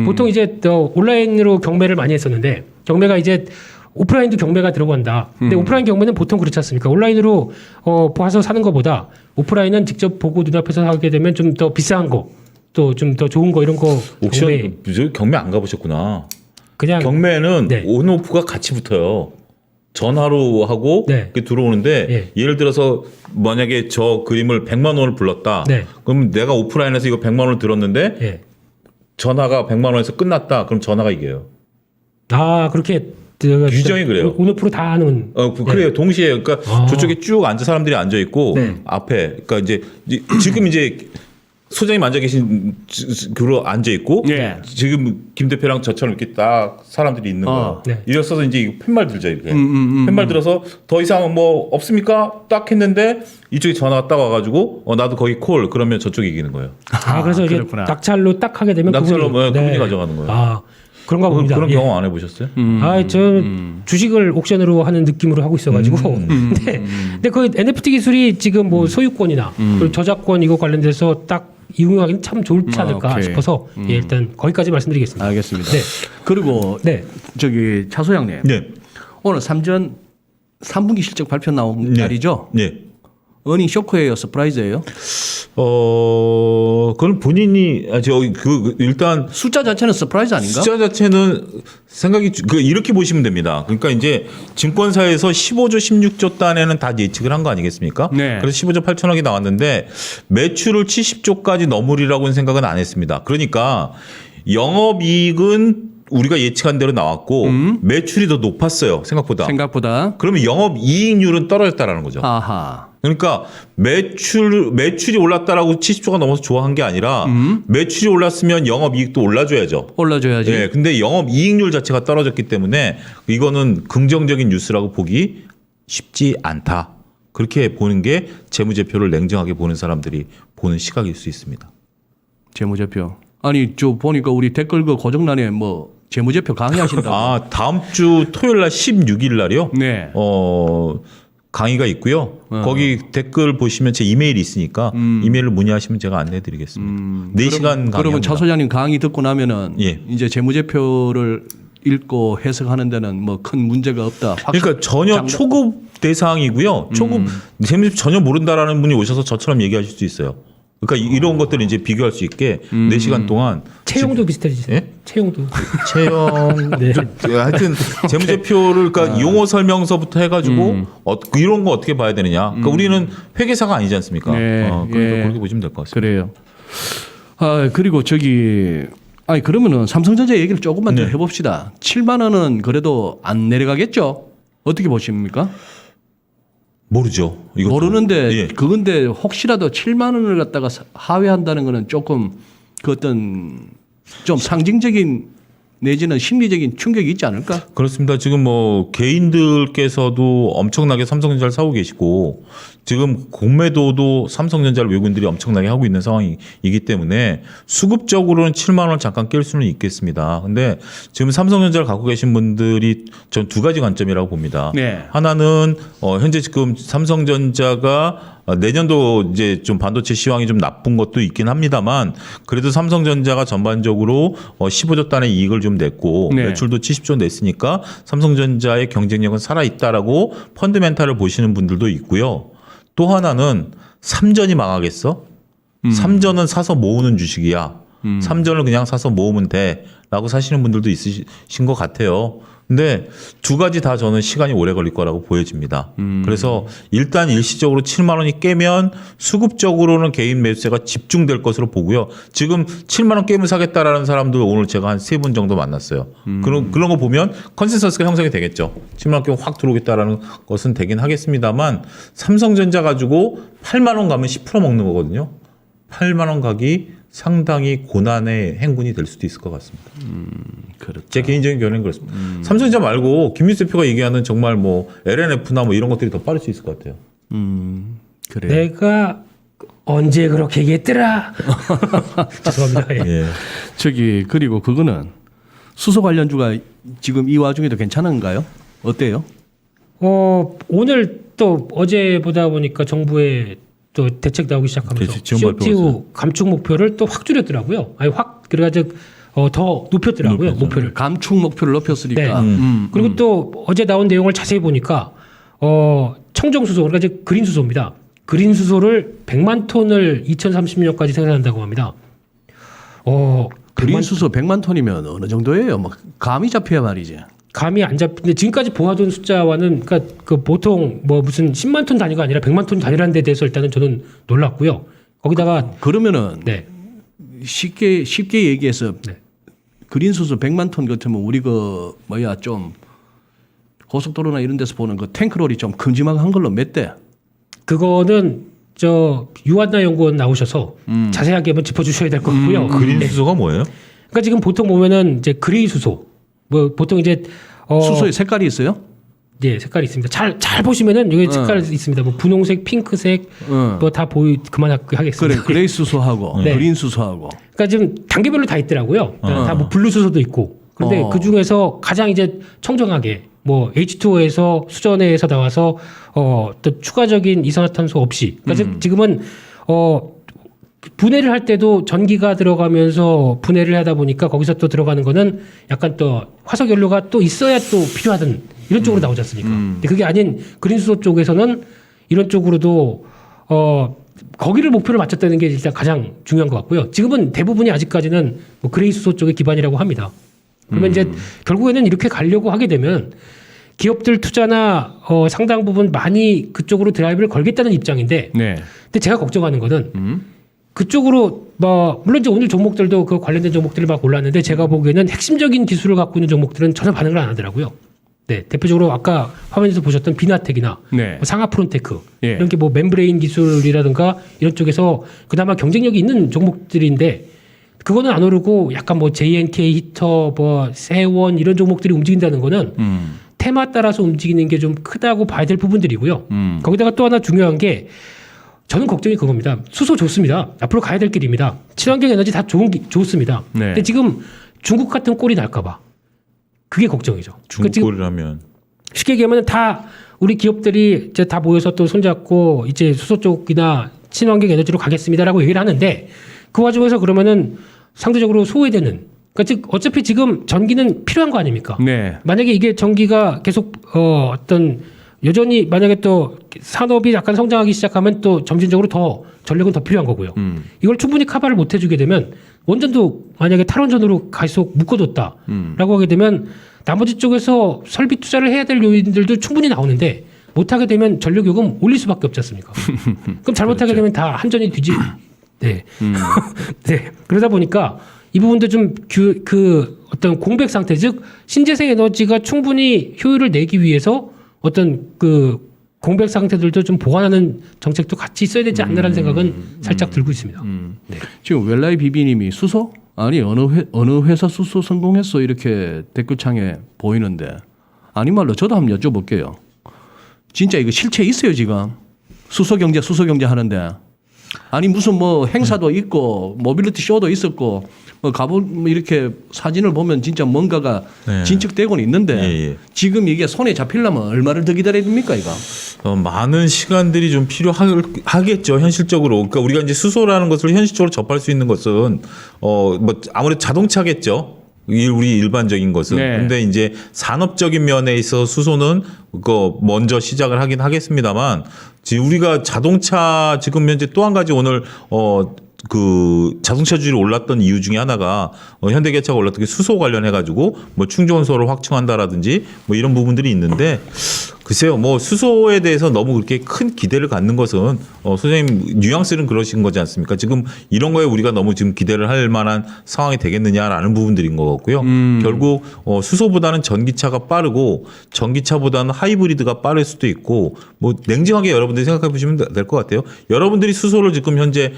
보통 이제 온라인으로 경매를 많이 했었는데 경매가 이제 오프라인도 경매가 들어간다. 근데 오프라인 경매는 보통 그렇지 않습니까? 온라인으로 봐서 사는 것보다 오프라인은 직접 보고 눈앞에서 하게 되면 좀 더 비싼 거, 또 좀 더 좋은 거 이런 거 경매 옥션 경매 안 가보셨구나. 그냥 경매는 네. 온오프가 같이 붙어요. 전화로 하고 네. 이렇게 들어오는데 예. 예를 들어서 만약에 저 그림을 100만 원을 불렀다. 네. 그럼 내가 오프라인에서 이거 100만 원을 들었는데 예. 전화가 100만 원에서 끝났다. 그럼 전화가 이겨요. 아 그렇게 규정이 그래요. 온오프로 다 하는. 그래요. 동시에 그러니까 저쪽에 쭉 앉아 사람들이 앉아 있고 네. 앞에 그러니까 이제 지금 이제 소장님 앉아 계신 그로 앉아 있고 예. 지금 김 대표랑 저처럼 이렇게 딱 사람들이 있는 거예요. 네. 이랬어서 이제 팻말 들죠 이렇게. 팻말 들어서 더 이상 뭐 없습니까? 딱 했는데 이쪽에 전화가 딱 와가지고 나도 거기 콜 그러면 저쪽이 이기는 거예요. 그래서 이게 그렇구나. 낙찰로 딱 하게 되면 낙찰로 그분이- 그분이 가져가는 거예요. 아 그런가 봅니다. 그런 예. 경험 안 해보셨어요? 저 주식을 옥션으로 하는 느낌으로 하고 있어가지고. 근데 그 NFT 기술이 지금 뭐 소유권이나 그리고 저작권 이거 관련돼서 딱 이용하기는 참 좋지 않을까 오케이. 싶어서 예, 일단 거기까지 말씀드리겠습니다. 알겠습니다. 네. 그리고 네. 저기 차 소장님 네. 오늘 3분기 실적 발표 나온 네. 날이죠. 네. 어닝 쇼크예요, 서프라이즈예요? 그건 본인이 일단 숫자 자체는 서프라이즈 아닌가? 숫자 자체는 생각이 이렇게 보시면 됩니다. 그러니까 이제 증권사에서 15조 16조 단에는 다 예측을 한 거 아니겠습니까? 네. 그래서 15조 8천억이 나왔는데 매출을 70조까지 넘으리라고는 생각은 안 했습니다. 그러니까 영업이익은 우리가 예측한 대로 나왔고 매출이 더 높았어요. 생각보다. 그러면 영업이익률은 떨어졌다라는 거죠. 아하. 그러니까 매출이 올랐다라고 70조가 넘어서 좋아한 게 아니라 매출이 올랐으면 영업이익도 올라줘야죠. 올라줘야지. 네, 근데 영업이익률 자체가 떨어졌기 때문에 이거는 긍정적인 뉴스라고 보기 쉽지 않다. 그렇게 보는 게 재무제표를 냉정하게 보는 사람들이 보는 시각일 수 있습니다. 재무제표. 아니 저 보니까 우리 댓글 그 고정란에 뭐 재무제표 강의하신다고. 다음 주 토요일 날 16일 날이요. 네. 강의가 있고요. 거기 댓글 보시면 제 이메일이 있으니까 이메일을 문의하시면 제가 안내해드리겠습니다. 4시간 강의. 그러면 차 소장님 강의 듣고 나면은 예. 이제 재무제표를 읽고 해석하는 데는 뭐 큰 문제가 없다. 그러니까 전혀 초급 대상이고요. 초급 재무제표 전혀 모른다라는 분이 오셔서 저처럼 얘기하실 수 있어요. 그러니까 이런 것들을 이제 비교할 수 있게 4시간 동안 채용도 비슷해지세요. 예? 채용도. 채용 네. 하여튼 재무제표를 그러니까 용어 설명서부터 해가지고 이런 거 어떻게 봐야 되느냐. 그러니까 우리는 회계사가 아니지 않습니까? 네. 그러니까 예. 그렇게 보시면 될 것 같습니다. 그래요. 그리고 아니 그러면은 삼성전자 얘기를 조금만 더 해봅시다. 7만 원은 그래도 안 내려가겠죠? 어떻게 보십니까? 모르죠. 이것도. 모르는데 예. 그건데 혹시라도 7만 원을 갖다가 하회한다는 거는 조금 그 어떤 좀 상징적인 내지는 심리적인 충격이 있지 않을까? 그렇습니다. 지금 뭐 개인들께서도 엄청나게 삼성전자를 사고 계시고 지금 공매도도 삼성전자를 외국인들이 엄청나게 하고 있는 상황이기 때문에 수급적으로는 7만 원 잠깐 깰 수는 있겠습니다. 근데 지금 삼성전자를 갖고 계신 분들이 전 두 가지 관점이라고 봅니다. 네. 하나는 현재 지금 삼성전자가 내년도 이제 좀 반도체 시황이 좀 나쁜 것도 있긴 합니다만 그래도 삼성전자가 전반적으로 15조 단의 이익을 좀 냈고 네. 매출도 70조 냈으니까 삼성전자의 경쟁력은 살아있다라고 펀드멘탈을 보시는 분들도 있고요. 또 하나는 삼전이 망하겠어? 삼전은 사서 모으는 주식이야. 삼전을 그냥 사서 모으면 돼라고 사시는 분들도 있으신 것 같아요. 근데 두 가지 다 저는 시간이 오래 걸릴 거라고 보여집니다. 그래서 일단 일시적으로 7만 원이 깨면 수급적으로는 개인 매수세가 집중될 것으로 보고요. 지금 7만 원 깨면 사겠다라는 사람도 오늘 제가 한 3분 정도 만났어요. 그런 거 보면 컨센서스가 형성이 되겠죠. 7만 원 깨면 확 들어오겠다라는 것은 되긴 하겠습니다만 삼성전자 가지고 8만 원 가면 10% 먹는 거거든요. 8만 원 가기 상당히 고난의 행군이 될 수도 있을 것 같습니다. 그렇죠. 제 개인적인 견해는 그렇습니다. 삼성전자 말고 김민수 대표가 얘기하는 정말 뭐 LNF나 뭐 이런 것들이 더 빠를 수 있을 것 같아요. 그래. 내가 언제 그렇게 얘기했더라. 죄송합니다. 예. 예. 저기 그리고 그거는 수소 관련주가 지금 이 와중에도 괜찮은가요? 어때요? 오늘 또 어제 보다 보니까 정부의 또 대책 나오기 시작하면서 지원 발표가 CO2 감축 목표를 또 확 줄였더라고요. 아니 확 그래가지고 더 높였더라고요. 목표를. 감축 목표를 높였으니까. 네. 그리고 또 어제 나온 내용을 자세히 보니까 청정 수소 그러니까 이제 그린 수소입니다. 그린 수소를 100만 톤을 2030년까지 생산한다고 합니다. 그린 수소 100만 톤이면 어느 정도예요? 막 감이 잡혀야 말이지. 감이 안 잡히는데 지금까지 보아둔 숫자와는 그러니까 그 보통 뭐 무슨 10만 톤 단위가 아니라 100만 톤 단위라는 데 대해서 일단은 저는 놀랐고요. 거기다가 그러면은 네. 쉽게 얘기해서 네. 그린 수소 100만 톤 같으면 우리 그 뭐야 좀 고속도로나 이런 데서 보는 그 탱크롤이 좀 큼지막한 걸로 몇 대? 그거는 저 유한나 연구원 나오셔서 자세하게 한번 짚어주셔야 될 것 같고요. 그린 네. 수소가 뭐예요? 그러니까 지금 보통 보면은 이제 그레이 수소, 뭐 보통 이제 수소에 색깔이 있어요? 네 색깔이 있습니다. 잘 보시면은 여기 색깔 있습니다. 뭐 분홍색, 핑크색, 뭐 다 그만하겠습니다. 그래 그레이 수소하고 네. 그린 수소하고. 그러니까 지금 단계별로 다 있더라고요. 다 뭐 블루 수소도 있고. 그런데 그 중에서 가장 이제 청정하게 뭐 H2O에서 수전에서 나와서 또 추가적인 이산화탄소 없이. 그러니까 지금은 분해를 할 때도 전기가 들어가면서 분해를 하다 보니까 거기서 또 들어가는 거는 약간 또 화석 연료가 또 있어야 또 필요하던 이런 쪽으로 나오지 않습니까? 근데 그게 아닌 그린수소 쪽에서는 이런 쪽으로도 거기를 목표를 맞췄다는 게 일단 가장 중요한 것 같고요. 지금은 대부분이 아직까지는 뭐 그레이 수소 쪽의 기반이라고 합니다. 그러면 이제 결국에는 이렇게 가려고 하게 되면 기업들 투자나 상당 부분 많이 그쪽으로 드라이브를 걸겠다는 입장인데, 네. 근데 제가 걱정하는 거는 그쪽으로 뭐 물론 이제 오늘 종목들도 그 관련된 종목들을 막 올랐는데 제가 보기에는 핵심적인 기술을 갖고 있는 종목들은 전혀 반응을 안 하더라고요. 네, 대표적으로 아까 화면에서 보셨던 비나텍이나 네. 뭐 상하프론테크 예. 이런 게 뭐 멤브레인 기술이라든가 이런 쪽에서 그나마 경쟁력이 있는 종목들인데 그거는 안 오르고 약간 뭐 JNK 히터, 뭐 세원 이런 종목들이 움직인다는 거는 테마 따라서 움직이는 게 좀 크다고 봐야 될 부분들이고요. 거기다가 또 하나 중요한 게 저는 걱정이 그겁니다. 수소 좋습니다. 앞으로 가야 될 길입니다. 친환경 에너지 다 좋습니다. 네. 근데 지금 중국 같은 꼴이 날까 봐. 그게 걱정이죠. 중국 지금 꼴이라면 쉽게 얘기하면 다 우리 기업들이 이제 다 모여서 또 손잡고 이제 수소 쪽이나 친환경 에너지로 가겠습니다라고 얘기를 하는데 그 와중에서 그러면은 상대적으로 소외되는 그러니까 즉 어차피 지금 전기는 필요한 거 아닙니까? 네. 만약에 이게 전기가 계속 어떤 여전히 만약에 또 산업이 약간 성장하기 시작하면 또 점진적으로 더 전력은 더 필요한 거고요. 이걸 충분히 커버를 못 해주게 되면 원전도 만약에 탈원전으로 계속 묶어뒀다라고 하게 되면 나머지 쪽에서 설비 투자를 해야 될 요인들도 충분히 나오는데 못하게 되면 전력 요금 올릴 수밖에 없지 않습니까? 그럼 잘못하게 되면 다 한전이 뒤지. 네. 네. 그러다 보니까 이 부분도 좀 그 어떤 공백 상태 즉 신재생 에너지가 충분히 효율을 내기 위해서 어떤 그 공백 상태들도 좀 보완하는 정책도 같이 있어야 되지 않나라는 생각은 살짝 들고 있습니다. 네. 지금 웰라이 비비님이 수소? 아니 어느 회사 수소 성공했어 이렇게 댓글창에 보이는데 아니 말로 저도 한번 여쭤볼게요. 진짜 이거 실체 있어요 지금? 수소 경제 하는데 아니 무슨 뭐 행사도 있고 모빌리티 쇼도 있었고 뭐 이렇게 사진을 보면 진짜 뭔가가 네. 진척되고는 있는데 예. 지금 이게 손에 잡히려면 얼마를 더 기다려야 됩니까 이거? 많은 시간들이 좀 필요하겠죠 현실적으로. 그러니까 우리가 이제 수소라는 것을 현실적으로 접할 수 있는 것은 뭐 아무래도 자동차겠죠. 우리 일반적인 것은. 네. 근데 이제 산업적인 면에 있어 수소는 먼저 시작을 하긴 하겠습니다만 지금 우리가 자동차 지금 현재 또 한 가지 오늘 그 자동차주들이 올랐던 이유 중에 하나가 현대기아차가 올랐던 게 수소 관련해 가지고 뭐 충전소를 확충한다라든지 뭐 이런 부분들이 있는데 글쎄요 뭐 수소에 대해서 너무 그렇게 큰 기대를 갖는 것은 선생님 뉘앙스는 그러신 거지 않습니까? 지금 이런 거에 우리가 너무 지금 기대를 할 만한 상황이 되겠느냐라는 부분들인 것 같고요. 결국 수소보다는 전기차가 빠르고 전기차보다는 하이브리드가 빠를 수도 있고 뭐 냉정하게 여러분들이 생각해 보시면 될 것 같아요. 여러분들이 수소를 지금 현재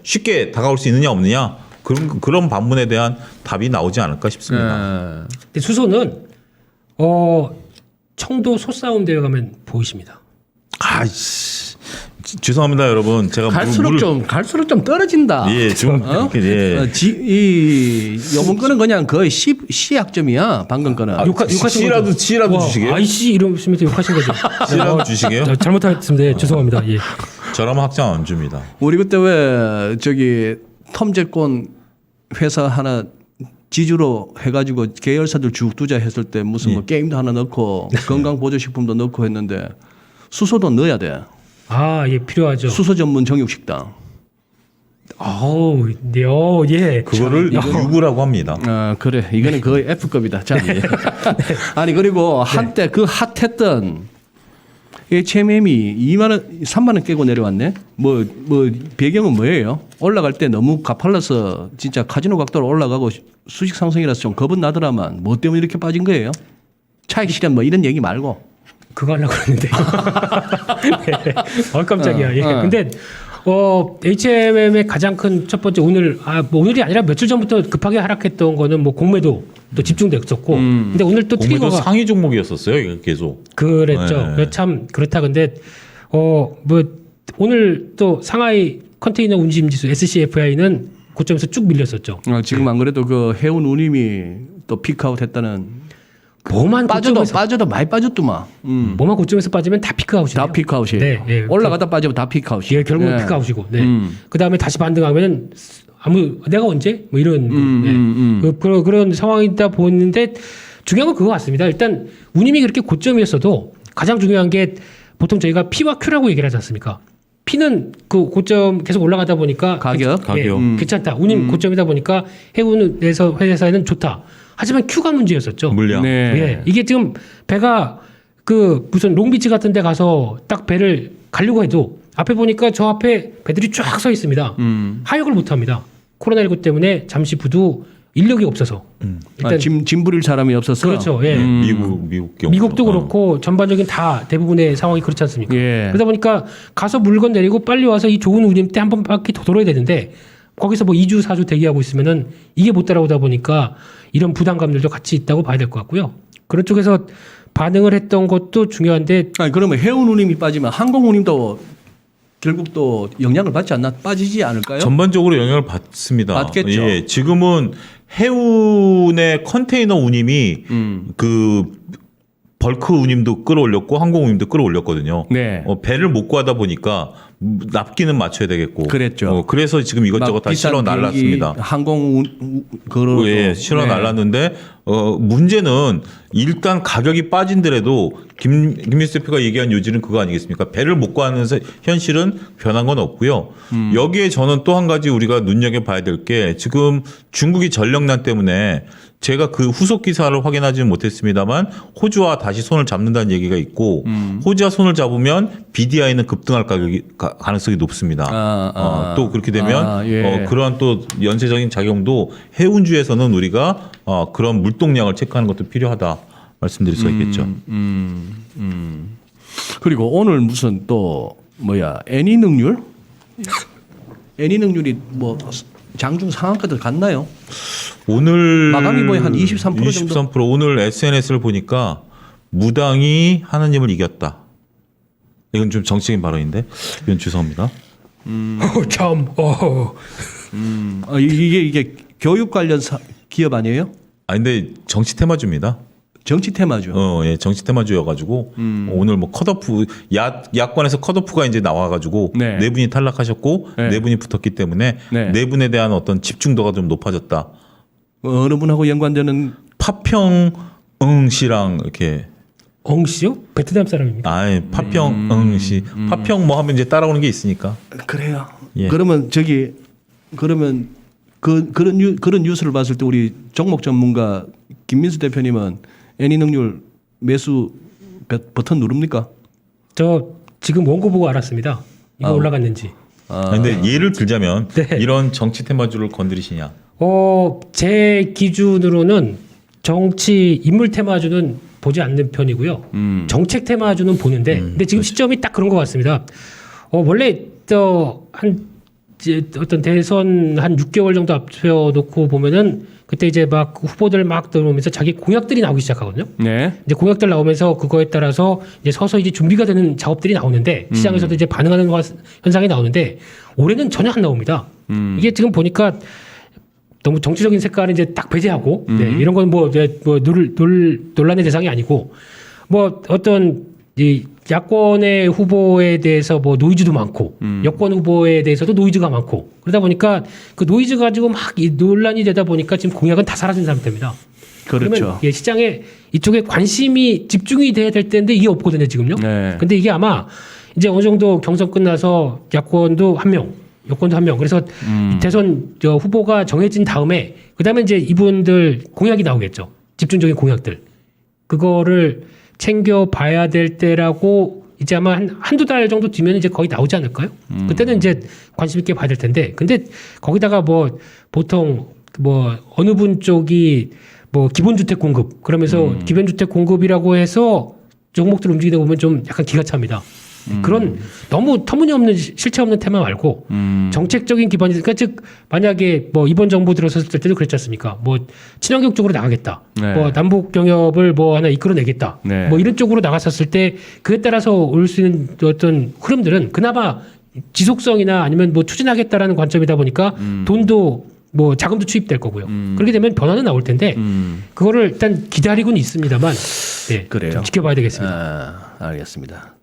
쉽게 다가올 수 있느냐 없느냐 그런 반문에 대한 답이 나오지 않을까 싶습니다. 근데 수소는 청도 소싸움 대회 가면 보이십니다. 아이씨 죄송합니다 여러분 제가 갈수록 좀 떨어진다. 예, 좀 그렇게 예. 요번 거는 그냥 거의 C학점이야. 방금 거는. C라도 주시게요? 아이씨 이러시면서 욕하신 거죠. C라도 주시게요? 잘못했습니다. 예, 죄송합니다. 예. 저라면 학장 안 줍니다. 우리 그때 왜 저기 텀제권 회사 하나 지주로 해가지고 계열사들 쭉 투자했을 때 무슨 뭐 게임도 하나 넣고 건강보조식품도 넣고 했는데 수소도 넣어야 돼. 아, 예, 필요하죠. 수소 전문 정육식당. 아우, 네, 예. 그거를 유구라고 합니다. 아, 그래. 이거는 거의 F급이다. 자. 아니, 그리고 한때 그 핫했던 HMM이 2만 원, 3만 원 깨고 내려왔네. 뭐 배경은 뭐예요? 올라갈 때 너무 가팔라서 진짜 카지노 각도로 올라가고 수직 상승이라서 좀 겁은 나더라만 뭐 때문에 이렇게 빠진 거예요? 차익 실현 뭐 이런 얘기 말고. 그거 하려고 했는데. 네. 깜짝이야. 예. 근데 HMM의 가장 큰 첫 번째 뭐 오늘이 아니라 며칠 전부터 급하게 하락했던 거는 뭐 공매도 또 집중됐었고. 근데 오늘 또 공매도 트리거가 상위 종목이었었어요, 이게 계속. 그랬죠. 네. 참 그렇다. 근데 뭐 오늘 또 상하이 컨테이너 운임 지수 SCFI는 고점에서 쭉 밀렸었죠. 지금 안 그래도 그 해운 운임이 또 피크아웃 했다는. 뭐만 빠져도 많이 빠졌더만. 뭐만 고점에서 빠지면 다 피크아웃이에요. 다 피크아웃이에요. 네, 예. 올라가다 빠지면 다 피크아웃이에요. 예, 결국은 피크아웃이고. 네. 그다음에 다시 반등하면은 내가 언제 뭐 이런 그런 상황이다 보는데 중요한 건 그거 같습니다. 일단 운임이 그렇게 고점이었어도 가장 중요한 게 보통 저희가 P와 Q라고 얘기를 하지 않습니까? P는 그 고점 계속 올라가다 보니까 가격 괜찮다. 운임 고점이다 보니까 해운에서 회사에는 좋다. 하지만 Q가 문제였었죠. 물량. 네. 예, 이게 지금 배가 그 무슨 롱비치 같은 데 가서 딱 배를 가려고 해도 앞에 보니까 저 앞에 배들이 쫙 서 있습니다. 하역을 못 합니다. 코로나19 때문에 잠시 부두 인력이 없어서. 일단 짐 부릴 사람이 없어서. 그렇죠. 예. 미국도 그렇고 전반적인 다 대부분의 상황이 그렇지 않습니까? 예. 그러다 보니까 가서 물건 내리고 빨리 와서 이 좋은 운임 때 한 번 바퀴 더 돌아야 되는데 거기서 뭐 2주, 4주 대기하고 있으면은 이게 못 따라오다 보니까 이런 부담감들도 같이 있다고 봐야 될 것 같고요. 그런 쪽에서 반응을 했던 것도 중요한데. 아니, 그러면 해운 운임이 빠지면 항공 운임도 결국 또 영향을 받지 않나? 빠지지 않을까요? 전반적으로 영향을 받습니다. 받겠죠. 예, 지금은 해운의 컨테이너 운임이 그 벌크 운임도 끌어올렸고 항공 운임도 끌어올렸거든요. 네. 배를 못 구하다 보니까 납기는 맞춰야 되겠고. 그랬죠. 그래서 지금 이것저것 다 실어 날랐습니다. 항공 그걸 예, 실어 날랐는데 문제는 일단 가격이 빠진더라도 김민수 대표가 얘기한 요지는 그거 아니겠습니까? 배를 못 구하는 현실은 변한 건 없고요. 여기에 저는 또 한 가지 우리가 눈여겨봐야 될 게 지금 중국이 전력난 때문에 제가 그 후속 기사를 확인하지는 못했습니다만 호주와 다시 손을 잡는다는 얘기가 있고 호주와 손을 잡으면 BDI는 급등할 가능성이 높습니다. 또 그렇게 되면 예. 그러한 또 연쇄적인 작용도 해운주에서는 우리가 그런 물동량을 체크하는 것도 필요하다 말씀드릴 수가 있겠죠. 그리고 오늘 무슨 또 뭐야 애니 능률? 애니 능률이 뭐 장중 상한가들 갔나요? 오늘 마감이 뭐한 23% 정도? 23% 오늘 SNS를 보니까 무당이 하느님을 이겼다. 이건 좀 정치적인 발언인데 이건 죄송합니다. 참. 이게 교육 관련 기업 아니에요? 아 근데 정치 테마주입니다. 정치 테마죠. 예, 정치 테마주여가지고 오늘 뭐 컷오프 야권에서 컷오프가 이제 나와가지고 네. 네 분이 탈락하셨고 네. 네 분이 붙었기 때문에 네. 네 분에 대한 어떤 집중도가 좀 높아졌다. 어느 분하고 연관되는 파평응 씨랑 이렇게 엉 씨요? 베트남 사람입니다. 파평응 씨 파평 뭐 하면 이제 따라오는 게 있으니까. 그래요. 예. 그러면 그러면 그런 뉴스를 봤을 때 우리 종목 전문가 김민수 대표님은 애니 능률 매수 버튼 누릅니까? 저 지금 원고 보고 알았습니다. 이거 올라갔는지. 근데 예를 들자면 네. 이런 정치 테마주를 건드리시냐? 제 기준으로는 정치 인물 테마주는 보지 않는 편이고요. 정책 테마주는 보는데, 근데 지금 시점이 딱 그런 것 같습니다. 원래 어떤 대선 한 6개월 정도 앞서 놓고 보면은 그때 이제 막 후보들 막 들어오면서 자기 공약들이 나오기 시작하거든요. 네. 이제 공약들 나오면서 그거에 따라서 이제 서서히 이제 준비가 되는 작업들이 나오는데 시장에서도 이제 반응하는 현상이 나오는데 올해는 전혀 안 나옵니다. 이게 지금 보니까 너무 정치적인 색깔은 이제 딱 배제하고 네, 이런 건 뭐 논란의 대상이 아니고 뭐 어떤 이 야권의 후보에 대해서 뭐 노이즈도 많고 여권 후보에 대해서도 노이즈가 많고 그러다 보니까 그 노이즈 가지고 막 이 논란이 되다 보니까 지금 공약은 다 사라진 상태입니다. 그렇죠. 그러면 시장에 이쪽에 관심이 집중이 돼야 될 텐데 이게 없거든요 지금요. 네. 근데 이게 아마 이제 어느 정도 경선 끝나서 야권도 한 명, 여권도 한 명. 그래서 대선 후보가 정해진 다음에 그다음에 이제 이분들 공약이 나오겠죠. 집중적인 공약들. 그거를 챙겨 봐야 될 때라고 이제 아마 한두 달 정도 뒤면 이제 거의 나오지 않을까요? 그때는 이제 관심 있게 봐야 될 텐데. 근데 거기다가 뭐 보통 뭐 어느 분 쪽이 뭐 기본주택 공급 그러면서 기본주택 공급이라고 해서 종목들 움직이다 보면 좀 약간 기가 찹니다. 그런 너무 터무니없는 실체 없는 테마 말고 정책적인 기반이 그러니까 즉 만약에 뭐 이번 정부 들어섰을 때도 그랬지 않습니까? 뭐 친환경 쪽으로 나가겠다. 네. 뭐 남북 경협을 뭐 하나 이끌어내겠다. 네. 뭐 이런 쪽으로 나갔었을 때 그에 따라서 올 수 있는 어떤 흐름들은 그나마 지속성이나 아니면 뭐 추진하겠다라는 관점이다 보니까 돈도 뭐 자금도 투입될 거고요. 그렇게 되면 변화는 나올 텐데 그거를 일단 기다리고는 있습니다만 네, 그래요. 좀 지켜봐야 되겠습니다. 알겠습니다.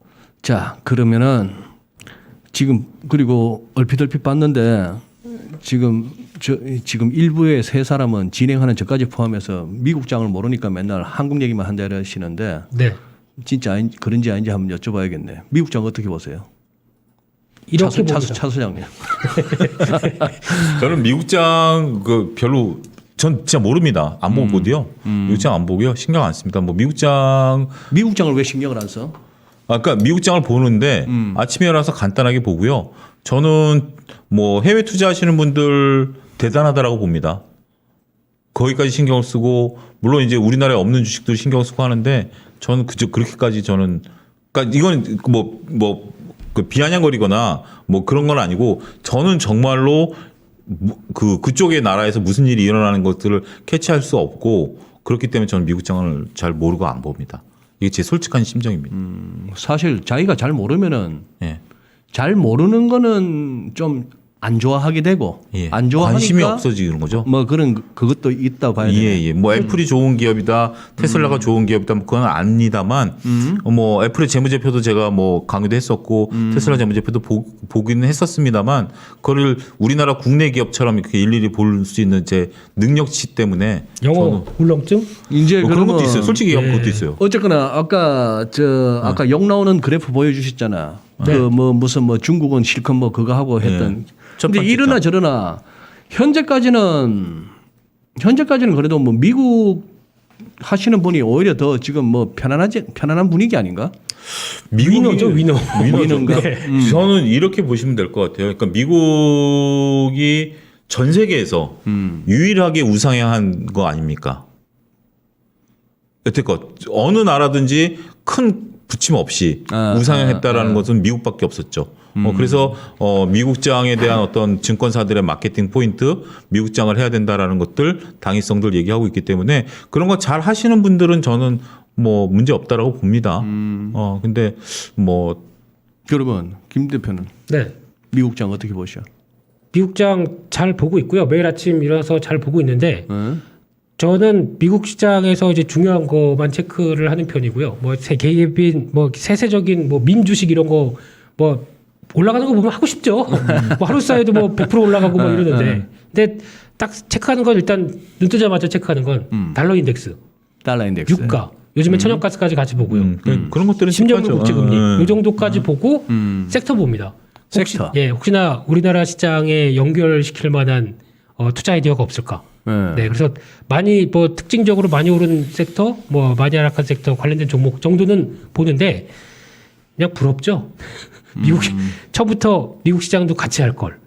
자, 그러면은 지금 그리고 얼핏 봤는데 지금 일부의 세 사람은 진행하는 저까지 포함해서 미국장을 모르니까 맨날 한국 얘기만 한다 이러시는데 네. 진짜 그런지 아닌지 한번 여쭤봐야겠네. 미국장 어떻게 보세요? 이렇게 봅니다. 차 소장님. 저는 미국장 별로 전 진짜 모릅니다. 안 보고 보도요. 미국장 안 보고요. 신경 안 씁니다. 뭐 미국장을 왜 신경을 안 써? 그러니까 미국장을 보는데 아침에 일어나서 간단하게 보고요. 저는 뭐 해외 투자하시는 분들 대단하다라고 봅니다. 거기까지 신경을 쓰고 물론 이제 우리나라에 없는 주식들 신경 쓰고 하는데 저는 그렇게까지 저는 그러니까 이건 그 비아냥거리거나 뭐 그런 건 아니고 저는 정말로 그쪽의 나라에서 무슨 일이 일어나는 것들을 캐치할 수 없고 그렇기 때문에 저는 미국장을 잘 모르고 안 봅니다. 이게 제 솔직한 심정입니다. 사실 자기가 잘 모르면은 예. 잘 모르는 거는 좀 안 좋아하게 되고 예. 안 좋아하니까 관심이 없어지는 거죠. 뭐 그것도 있다 봐야 돼요. 예. 뭐 애플이 좋은 기업이다, 테슬라가 좋은 기업이다, 뭐 그건 아닙니다만, 뭐 애플의 재무제표도 제가 뭐 강의도 했었고, 테슬라 재무제표도 보기는 했었습니다만, 그거를 우리나라 국내 기업처럼 이렇게 일일이 볼 수 있는 제 능력치 때문에 영어 울렁증? 이제 뭐 그런 것도 있어요. 솔직히 얘기하면 그것도 있어요. 어쨌거나 아까 욕 나오는 그래프 보여주셨잖아. 네. 그 뭐 무슨 뭐 중국은 실컷 뭐 그거 하고 했던. 첫 근데 번째 이러나 저러나 현재까지는 그래도 뭐 미국 하시는 분이 오히려 더 지금 뭐 편안한 분위기 아닌가? 위너죠, 위너. 위너인가? 네. 저는 이렇게 보시면 될 것 같아요. 그러니까 미국이 전 세계에서 유일하게 우상향한 거 아닙니까? 여태껏 어느 나라든지 큰 붙임 없이 우상향했다라는 것은 미국밖에 없었죠. 그래서 미국장에 대한 어떤 증권사들의 마케팅 포인트, 미국장을 해야 된다라는 것들, 당위성들 얘기하고 있기 때문에 그런 거 잘 하시는 분들은 저는 뭐 문제 없다라고 봅니다. 근데 뭐 그러면 김 대표는 네. 미국장 어떻게 보셔? 미국장 잘 보고 있고요. 매일 아침 일어나서 잘 보고 있는데 저는 미국 시장에서 이제 중요한 거만 체크를 하는 편이고요. 뭐 개입인 뭐 세세적인 뭐 민주식 이런 거 뭐 올라가는 거 보면 하고 싶죠. 뭐 하루 사이에도 뭐 100% 올라가고 뭐 이러는데 근데 딱 체크하는 건 일단 눈 뜨자마자 체크하는 건 달러 인덱스, 달러 인덱스, 유가, 요즘에 천연가스까지 같이 보고요. 그런 것들은 10년물 국채금리 이 정도까지 음. 보고 섹터 봅니다. 섹터. 혹시나 우리나라 시장에 연결시킬 만한 투자 아이디어가 없을까? 네, 그래서 많이 뭐 특징적으로 많이 오른 섹터, 뭐 많이 하락한 섹터 관련된 종목 정도는 보는데 그냥 부럽죠. 미국 처음부터 미국 시장도 같이 할 걸.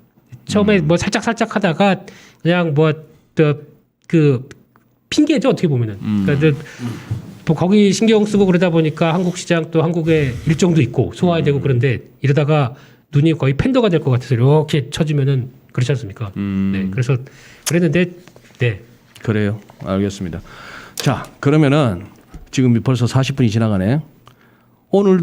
처음에 뭐 살짝 하다가 그냥 뭐 그 핑계죠 어떻게 보면은. 그러니까 뭐 거기 신경 쓰고 그러다 보니까 한국 시장 또 한국의 일정도 있고 소화해야 되고 그런데 이러다가 눈이 거의 팬더가 될 것 같아서 이렇게 쳐지면은 그렇지 않습니까? 네, 그래서 그랬는데 네. 그래요. 알겠습니다. 자, 그러면은 지금 벌써 40분이 지나가네. 오늘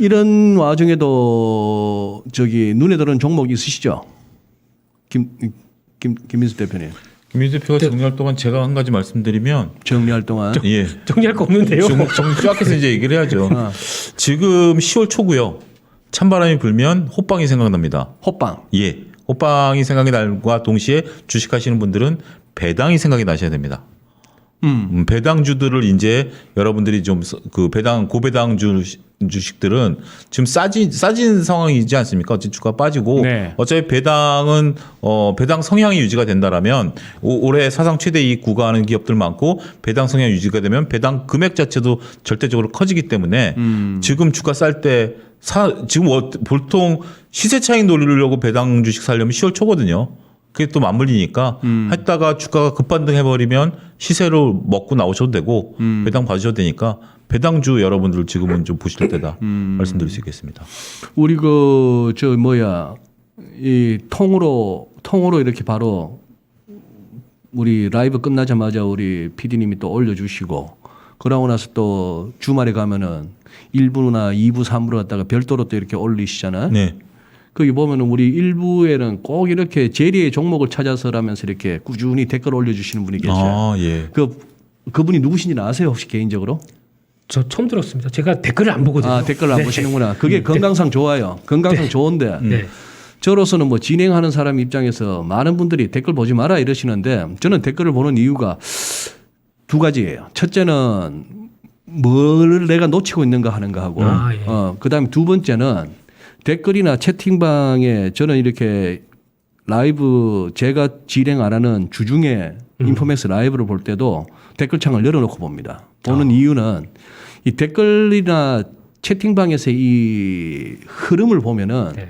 이런 와중에도 저기 눈에 들어오는 종목 있으시죠? 김민수 대표님. 김민수 대표가 정리할 동안 제가 한 가지 말씀드리면 정리할 동안. 예. 정리할 거 없는데요. 쫙 해서 이제 얘기를 해야죠. 지금 10월 초고요. 찬바람이 불면 호빵이 생각납니다. 호빵. 예. 호빵이 생각이 날과 동시에 주식하시는 분들은 배당이 생각이 나셔야 됩니다. 배당주들을 이제 여러분들이 좀 그 고배당 주식들은 지금 싸진 상황이지 않습니까? 어차피 주가 빠지고 네. 어차피 배당은 배당 성향이 유지가 된다라면 올해 사상 최대 이익 구가하는 기업들 많고 배당 성향 유지가 되면 배당 금액 자체도 절대적으로 커지기 때문에 지금 주가 쌀 때 지금 보통 시세 차익 노리려고 배당 주식 사려면 10월 초거든요. 그게 또 맞물리니까 했다가 주가가 급반등 해버리면 시세로 먹고 나오셔도 되고 배당 받으셔도 되니까 배당주 여러분들 지금은 좀 보실 때다 말씀드릴 수 있겠습니다. 우리 이 통으로 이렇게 바로 우리 라이브 끝나자마자 우리 PD님이 또 올려주시고 그러고 나서 또 주말에 가면은 1부나 2부, 3부로 갔다가 별도로 또 이렇게 올리시잖아요. 네. 거기 보면은 우리 1부에는 꼭 이렇게 제리의 종목을 찾아서라면서 이렇게 꾸준히 댓글 올려주시는 분이 계셔요. 아, 예. 그분이 누구신지 아세요 혹시 개인적으로? 저 처음 들었습니다. 제가 댓글을 안 보거든요. 아 댓글 안 보시는구나. 그게 건강상 좋아요. 건강상 좋은데 네. 저로서는 뭐 진행하는 사람 입장에서 많은 분들이 댓글 보지 마라 이러시는데 저는 댓글을 보는 이유가 두 가지예요. 첫째는 뭘 내가 놓치고 있는가 하는가 하고 예. 그다음에 두 번째는 댓글이나 채팅방에 저는 이렇게 라이브 제가 진행 안 하는 주중에 인포맥스 라이브를 볼 때도 댓글창을 열어놓고 봅니다. 보는 이유는 이 댓글이나 채팅방에서 이 흐름을 보면은 네.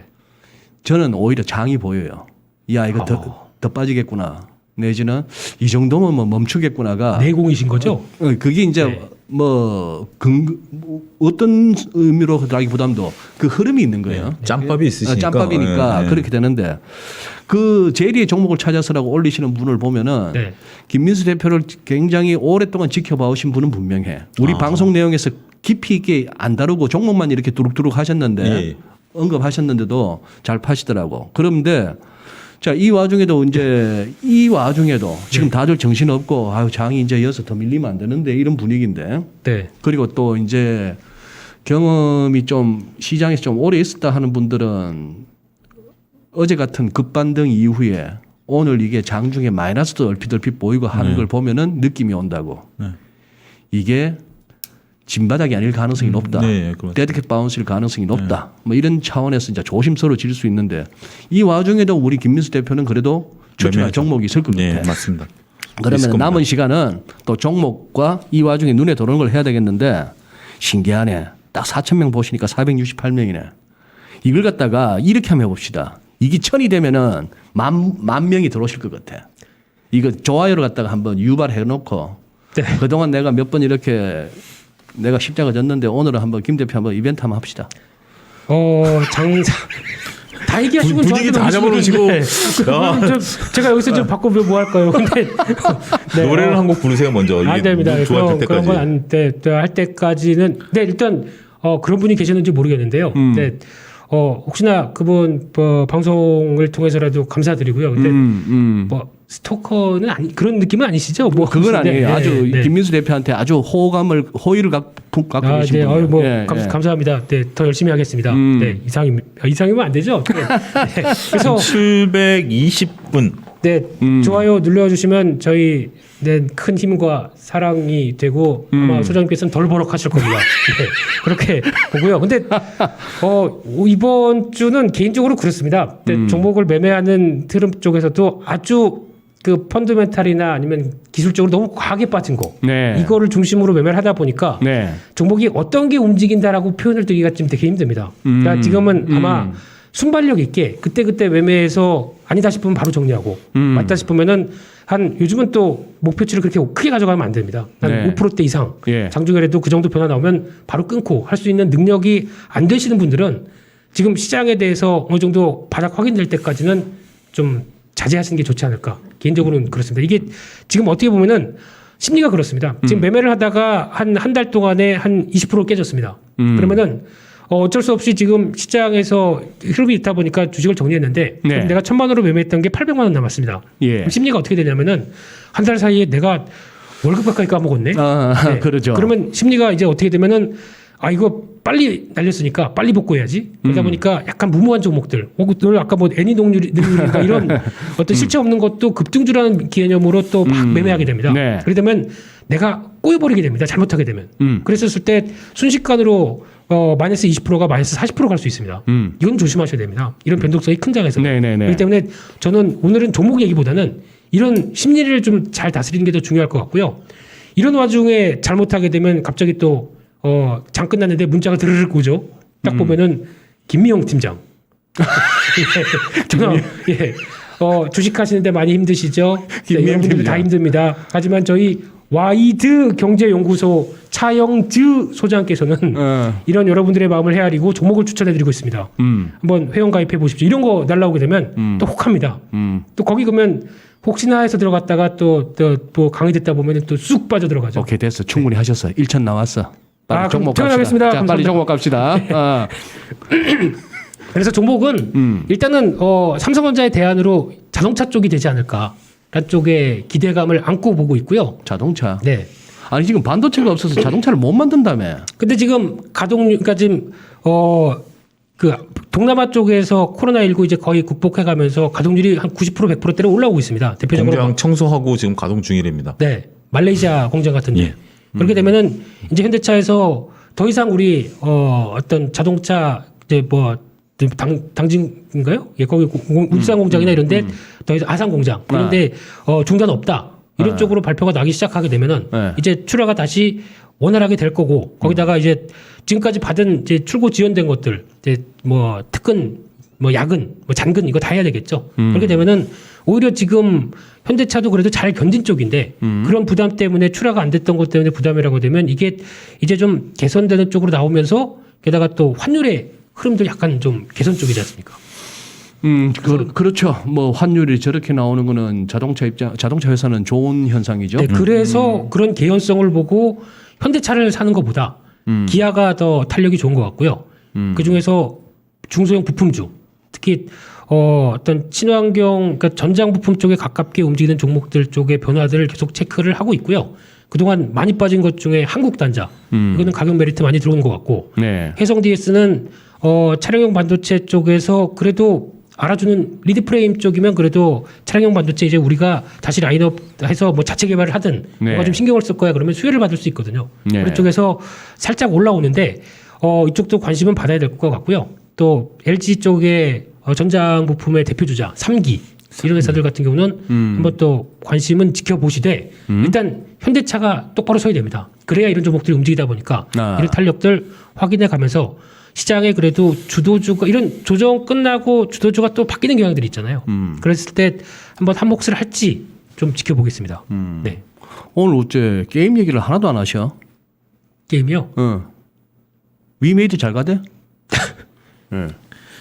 저는 오히려 장이 보여요. 야 이거 더 빠지겠구나. 내지는 이 정도면 뭐 멈추겠구나가 내공이신 거죠? 그게 이제 네. 뭐 어떤 의미로라기보다도 그 흐름이 있는 거예요. 짬밥이 있으시니까. 짬밥이니까 네. 그렇게 되는데 그 제리의 종목을 찾아서라고 올리시는 분을 보면은 네. 김민수 대표를 굉장히 오랫동안 지켜봐 오신 분은 분명해. 우리 방송 내용에서 깊이 있게 안 다루고 종목만 이렇게 두룩두룩 하셨는데 예. 언급하셨는데도 잘 파시더라고. 그런데 자, 이 와중에도 지금 다들 정신없고 아유 장이 이제 이어서 더 밀리면 안 되는데 이런 분위기인데 네. 그리고 또 이제 경험이 좀 시장에서 좀 오래 있었다 하는 분들은 어제 같은 급반등 이후에 오늘 이게 장중에 마이너스도 얼핏 보이고 하는 걸 보면은 느낌이 온다고. 이게 진바닥이 아닐 가능성이 높다. 네, 데드캣 바운스일 가능성이 높다. 뭐 이런 차원에서 이제 조심스러워질 수 있는데 이 와중에도 우리 김민수 대표는 그래도 추천할 종목이 있을 것 같아요. 네, 맞습니다. 그러면 남은 시간은 또 종목과 이 와중에 눈에 들어오는 걸 해야 되겠는데 신기하네. 딱 4,000명 보시니까 468명이네. 이걸 갖다가 이렇게 한번 해봅시다. 이게 1,000이 되면은 만 명이 들어오실 것 같아. 이거 좋아요를 갖다가 한번 유발해 놓고 네. 그동안 내가 몇 번 이렇게 내가 십자가 졌는데 오늘은 한번 김 대표 한번 이벤트 한번 합시다. 장사 다 얘기하시고 분위기 다 잡아놓으시고 제가 여기서 좀 바꾸면 뭐 할까요? 근데 네, 노래를 한 곡 부르세요 먼저. 안 됩니다. 좋아할 때까지. 그런 건 안 돼. 할 때까지는 네 일단 그런 분이 계시는지 모르겠는데요. 네. 혹시나 그분 방송을 통해서라도 감사드리고요. 근데 뭐 스토커는 그런 느낌은 아니시죠? 뭐 그건 아니에요. 네, 아주 네. 김민수 대표한테 아주 호의를 갖고 계신 네. 분이에요. 뭐 예, 예. 감사합니다. 네, 더 열심히 하겠습니다. 네, 이상이면 안 되죠. 네. 네. 그래서 720분. 네, 좋아요 눌러주시면 저희 큰 힘과 사랑이 되고 아마 소장님께서는 덜 버럭하실 겁니다. 네, 그렇게 보고요. 근데 이번 주는 개인적으로 그렇습니다. 네, 종목을 매매하는 흐름 쪽에서도 아주 그 펀드멘탈이나 아니면 기술적으로 너무 과하게 빠진 거 네. 이거를 중심으로 매매를 하다 보니까 네. 종목이 어떤 게 움직인다라고 표현을 드리기가 좀 되게 힘듭니다. 그러니까 지금은 아마 순발력 있게 그때그때 매매해서 아니다 싶으면 바로 정리하고 맞다 싶으면은 요즘은 또 목표치를 그렇게 크게 가져가면 안 됩니다. 한 네. 5%대 이상 예. 장중에라도 그 정도 변화 나오면 바로 끊고 할 수 있는 능력이 안 되시는 분들은 지금 시장에 대해서 어느 정도 바닥 확인될 때까지는 좀 자제하시는 게 좋지 않을까. 개인적으로는 그렇습니다. 이게 지금 어떻게 보면은 심리가 그렇습니다. 지금 매매를 하다가 한 달 동안에 한 20% 깨졌습니다. 그러면은 어쩔 수 없이 지금 시장에서 흐름이 있다 보니까 주식을 정리했는데 네. 내가 1,000만 원으로 매매했던 게 800만 원 남았습니다. 예. 그럼 심리가 어떻게 되냐면은 한 달 사이에 내가 월급 가까이 까먹었네. 네. 그러죠. 그러면 심리가 이제 어떻게 되면은 이거 빨리 날렸으니까 빨리 복구해야지. 그러다 보니까 약간 무모한 종목들, 오늘 아까 뭐 애니동률인가 이런 어떤 실체 없는 것도 급등주라는 개념으로 또 막 매매하게 됩니다. 네. 그러다 보면 내가 꼬여버리게 됩니다. 잘못하게 되면. 그랬을 때 순식간으로 마이너스 20%가 마이너스 40% 갈 수 있습니다. 이건 조심하셔야 됩니다. 이런 변동성이 큰 장에서. 네네네. 그렇기 때문에 저는 오늘은 종목 얘기보다는 이런 심리를 좀 잘 다스리는 게 더 중요할 것 같고요. 이런 와중에 잘못하게 되면 갑자기 또 장 끝났는데 문자가 드르륵 오죠. 딱 보면은 김미영 팀장. 저는 주식 하시는데 많이 힘드시죠? 네, 여러분들 다 힘듭니다. 하지만 저희 와이드 경제연구소 차영즈 소장께서는 이런 여러분들의 마음을 헤아리고 종목을 추천해드리고 있습니다. 한번 회원 가입해 보십시오. 이런 거 날라오게 되면 또 혹합니다. 또 거기 그러면 혹시나 해서 들어갔다가 또 뭐 강의됐다 보면 또 쑥 빠져 들어가죠. 오케이 됐어. 충분히 하셨어. 1천 나왔어. 빨리 종목 갑시다. 퇴근하겠습니다. 자, 빨리 종목 갑시다. 그래서 종목은 일단은 삼성전자의 대안으로 자동차 쪽이 되지 않을까라는 쪽에 기대감을 안고 보고 있고요. 자동차. 네. 아니 지금 반도체가 없어서 자동차를 못 만든다며. 근데 지금 그러니까 지금 그 동남아 쪽에서 코로나19 이제 거의 극복해가면서 가동률이 한 90% 100%대로 올라오고 있습니다. 대표적으로 공장 청소하고 지금 가동 중이랍니다. 네, 말레이시아 공장 같은데 예. 그렇게 되면은 이제 현대차에서 더 이상 우리 어떤 자동차 이제 뭐 당진인가요? 예, 거기 울산 공장이나 이런데 더 이상 아산 공장 그런데 중단 없다 이런 쪽으로 발표가 나기 시작하게 되면은 이제 출하가 다시 원활하게 될 거고 거기다가 이제 지금까지 받은 이제 출고 지연된 것들 이제 뭐 특근 뭐 야근 뭐 잔근 이거 다 해야 되겠죠. 그렇게 되면은 오히려 지금 현대차도 그래도 잘 견딘 쪽인데 그런 부담 때문에 출하가 안 됐던 것 때문에 부담이라고 되면 이게 이제 좀 개선되는 쪽으로 나오면서 게다가 또 환율의 흐름도 약간 좀 개선 쪽이지 않습니까? 그렇죠. 뭐 환율이 저렇게 나오는 거는 자동차 회사는 좋은 현상이죠. 네, 그래서 그런 개연성을 보고 현대차를 사는 것보다 기아가 더 탄력이 좋은 것 같고요. 그 중에서 중소형 부품주, 특히 어떤 친환경, 그러니까 전장 부품 쪽에 가깝게 움직이는 종목들 쪽의 변화들을 계속 체크를 하고 있고요. 그동안 많이 빠진 것 중에 한국단자, 이거는 가격 메리트 많이 들어오는 것 같고, 네. 해성 DS는 차량용 반도체 쪽에서 그래도 알아주는 리드 프레임 쪽이면 그래도 차량용 반도체 이제 우리가 다시 라인업 해서 뭐 자체 개발을 하든 네. 뭐가 좀 신경을 쓸 거야 그러면 수혜를 받을 수 있거든요. 네. 그런 쪽에서 살짝 올라오는데 이쪽도 관심은 받아야 될 것 같고요. 또 LG 쪽의 전장 부품의 대표 주자 3기 이런 회사들 같은 경우는 한번 또 관심은 지켜보시되 일단 현대차가 똑바로 서야 됩니다. 그래야 이런 종목들이 움직이다 보니까 이런 탄력들 확인해 가면서 시장에 그래도 주도주가 이런 조정 끝나고 주도주가 또 바뀌는 경향들이 있잖아요. 그랬을 때 한번 한 몫을 할지 좀 지켜보겠습니다. 네. 오늘 어째 게임 얘기를 하나도 안 하셔? 게임이요. 위메이드 잘 가대? 네.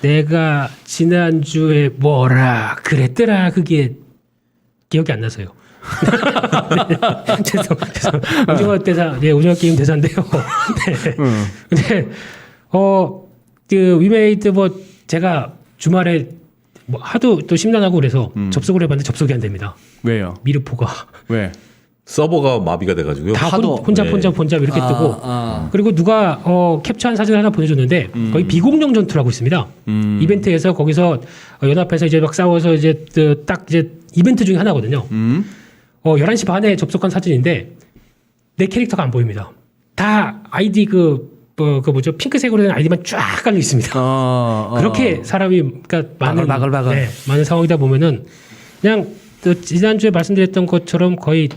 내가 지난주에 뭐라 그랬더라 그게 기억이 안 나서요. 네. 죄송. 오징어 대사, 네, 오징어 게임 대사인데요. 네. 근데 그 위메이드 뭐 제가 주말에 뭐 하도 또 심란하고 그래서 접속을 해봤는데 접속이 안 됩니다. 왜요? 미르포가 왜? 서버가 마비가 돼가지고요. 다 하도. 혼잡 이렇게 뜨고 그리고 누가 캡처한 사진을 하나 보내줬는데 거의 비공정 전투라고 있습니다. 이벤트에서 거기서 연합해서 이제 막 싸워서 이제 딱 이제 이벤트 중에 하나거든요. 11시 반에 접속한 사진인데 내 캐릭터가 안 보입니다. 다 아이디 그 뭐죠 핑크색으로 된 아이디만 쫙 깔려 있습니다. 그렇게 사람이 그러니까 바글바글. 네, 많은 상황이다 보면은 그냥 지난주에 말씀드렸던 것처럼 거의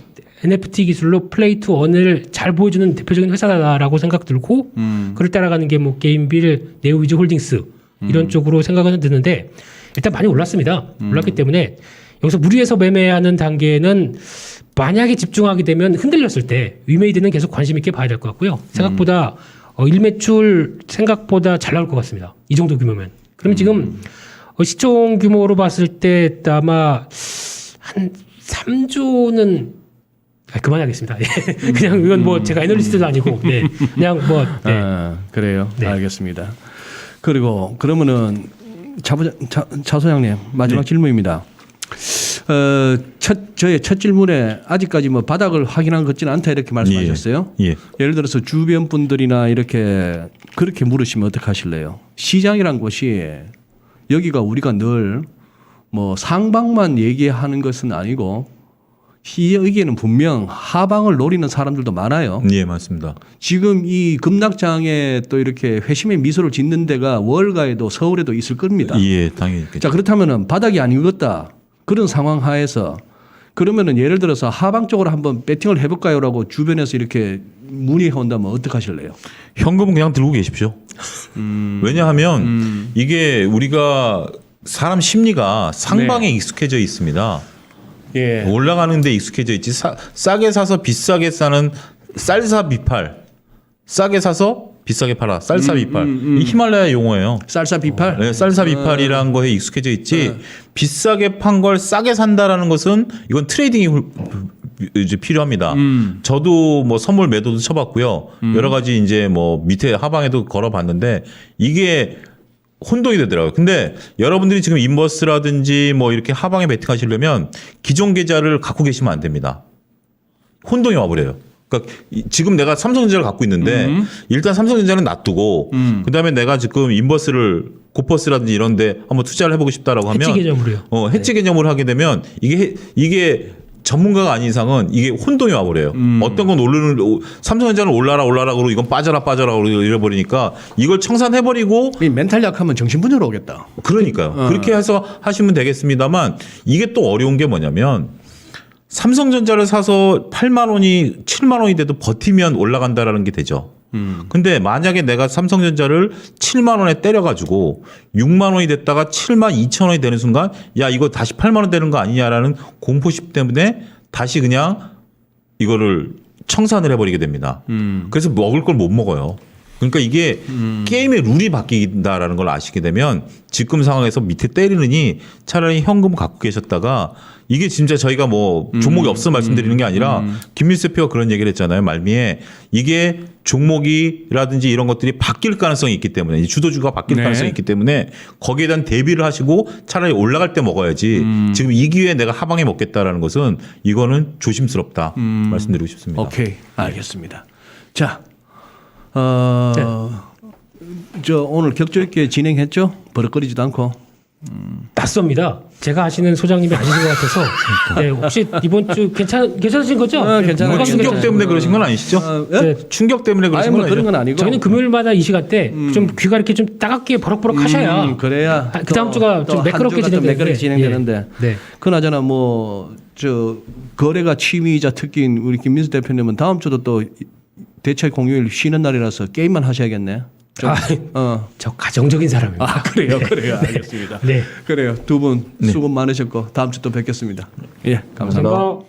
NFT 기술로 플레이 투 원을 잘 보여주는 대표적인 회사다라고 생각 들고 그를 따라가는 게 뭐 게임빌, 네오위즈 홀딩스 이런 쪽으로 생각은 드는데 일단 많이 올랐습니다. 올랐기 때문에 여기서 무리해서 매매하는 단계는 만약에 집중하게 되면 흔들렸을 때 위메이드는 계속 관심 있게 봐야 될 것 같고요. 생각보다 일매출 생각보다 잘 나올 것 같습니다. 이 정도 규모면. 그럼 지금 시총 규모로 봤을 때 아마 한 3조는 그만하겠습니다. 그냥 이건 뭐 제가 애널리스트도 아니고 네. 그냥 뭐 네. 그래요. 네. 알겠습니다. 그리고 그러면은 차 소장님 마지막 질문입니다. 저의 첫 질문에 아직까지 뭐 바닥을 확인한 것 같지는 않다 이렇게 말씀하셨어요. 예. 예를 들어서 주변 분들이나 이렇게 그렇게 물으시면 어떻게 하실래요? 시장이란 곳이 여기가 우리가 늘 뭐 상방만 얘기하는 것은 아니고 여기에는 분명 하방을 노리는 사람들도 많아요. 예, 맞습니다. 지금 이 급락장에 또 이렇게 회심의 미소를 짓는 데가 월가에도 서울에도 있을 겁니다. 예, 당연히. 자, 그렇다면은 바닥이 아니겠다. 그런 상황 하에서 그러면은 예를 들어서 하방 쪽으로 한번 배팅을 해볼까요라고 주변에서 이렇게 문의해 온다면 어떻게 하실래요? 현금은 그냥 들고 계십시오. 왜냐하면 이게 우리가 사람 심리가 상방에 익숙해져 있습니다. 예. 올라가는 데 익숙해져 있지. 싸게 사서 비싸게 싸는 쌀사 비팔. 싸게 사서 비싸게 팔아. 쌀사 비팔. 이 히말라야 용어예요. 쌀사 비팔? 네, 쌀사 비팔이라는 거에 익숙해져 있지. 비싸게 판 걸 싸게 산다라는 것은 이건 트레이딩이 이제 필요합니다. 저도 뭐 선물 매도도 쳐봤고요. 여러 가지 이제 뭐 밑에 하방에도 걸어봤는데 이게 혼동이 되더라고요. 근데 여러분들이 지금 인버스라든지 뭐 이렇게 하방에 베팅하시려면 기존 계좌를 갖고 계시면 안 됩니다. 혼동이 와버려요. 그러니까 지금 내가 삼성전자를 갖고 있는데 일단 삼성전자는 놔두고 그다음에 내가 지금 인버스를 고퍼스라든지 이런 데 한번 투자를 해보고 싶다라고 하면 해치 개념으로요. 해치 개념으로 하게 되면 이게 전문가가 아닌 이상은 이게 혼동이 와버려요. 어떤 건 삼성전자는 올라라 그러고 이건 빠져라 그러고 이래버리니까 이걸 청산해버리고 이 멘탈 약하면 정신분열 오겠다. 그러니까요. 그렇게 해서 하시면 되겠습니다만 이게 또 어려운 게 뭐냐면 삼성전자를 사서 8만 원이 7만 원이 돼도 버티면 올라간다라는 게 되죠. 근데 만약에 내가 삼성전자를 7만 원에 때려가지고 6만 원이 됐다가 7만 2천 원이 되는 순간 야 이거 다시 8만 원 되는 거 아니냐라는 공포심 때문에 다시 그냥 이거를 청산을 해버리게 됩니다. 그래서 먹을 걸 못 먹어요. 그러니까 이게 게임의 룰이 바뀐다라는 걸 아시게 되면 지금 상황에서 밑에 때리느니 차라리 현금 갖고 계셨다가 이게 진짜 저희가 뭐 종목이 없어 말씀드리는 게 아니라 김민수 대표가 그런 얘기를 했잖아요. 말미에 이게 종목이라든지 이런 것들이 바뀔 가능성이 있기 때문에 이 주도주가 바뀔 네. 가능성이 있기 때문에 거기에 대한 대비를 하시고 차라리 올라갈 때 먹어야지 지금 이 기회에 내가 하방에 먹겠다라는 것은 이거는 조심스럽다 말씀드리고 싶습니다. 오케이. 알겠습니다. 자, 저 오늘 격조 있게 진행했죠? 버럭거리지도 않고. 낯섭니다. 제가 하시는 소장님이 아니신 것 같아서 네, 혹시 이번 주 괜찮으신 거죠? 괜찮아요. 뭐 충격 때문에 그러신 건 아니시죠? 네. 충격 때문에 아니 그러신 뭐 건 그런 아니죠? 건 아니고. 저희는 금요일마다 이 시간대 좀 귀가 이렇게 좀 따갑게 버럭버럭 하셔야 그래야 그 다음 주가 좀 매끄럽게 매끄럽게 진행되는데. 진행되는데. 네. 그나저나 뭐 저 거래가 취미이자 특기인 우리 김민수 대표님은 다음 주도 또 대체 공휴일 쉬는 날이라서 게임만 하셔야겠네. 저 가정적인 사람입니다. 아 그래요, 그래요. 알겠습니다. 네. 그래요. 두 분 수고 많으셨고 다음 주 또 뵙겠습니다. 예, 감사합니다. 감사합니다.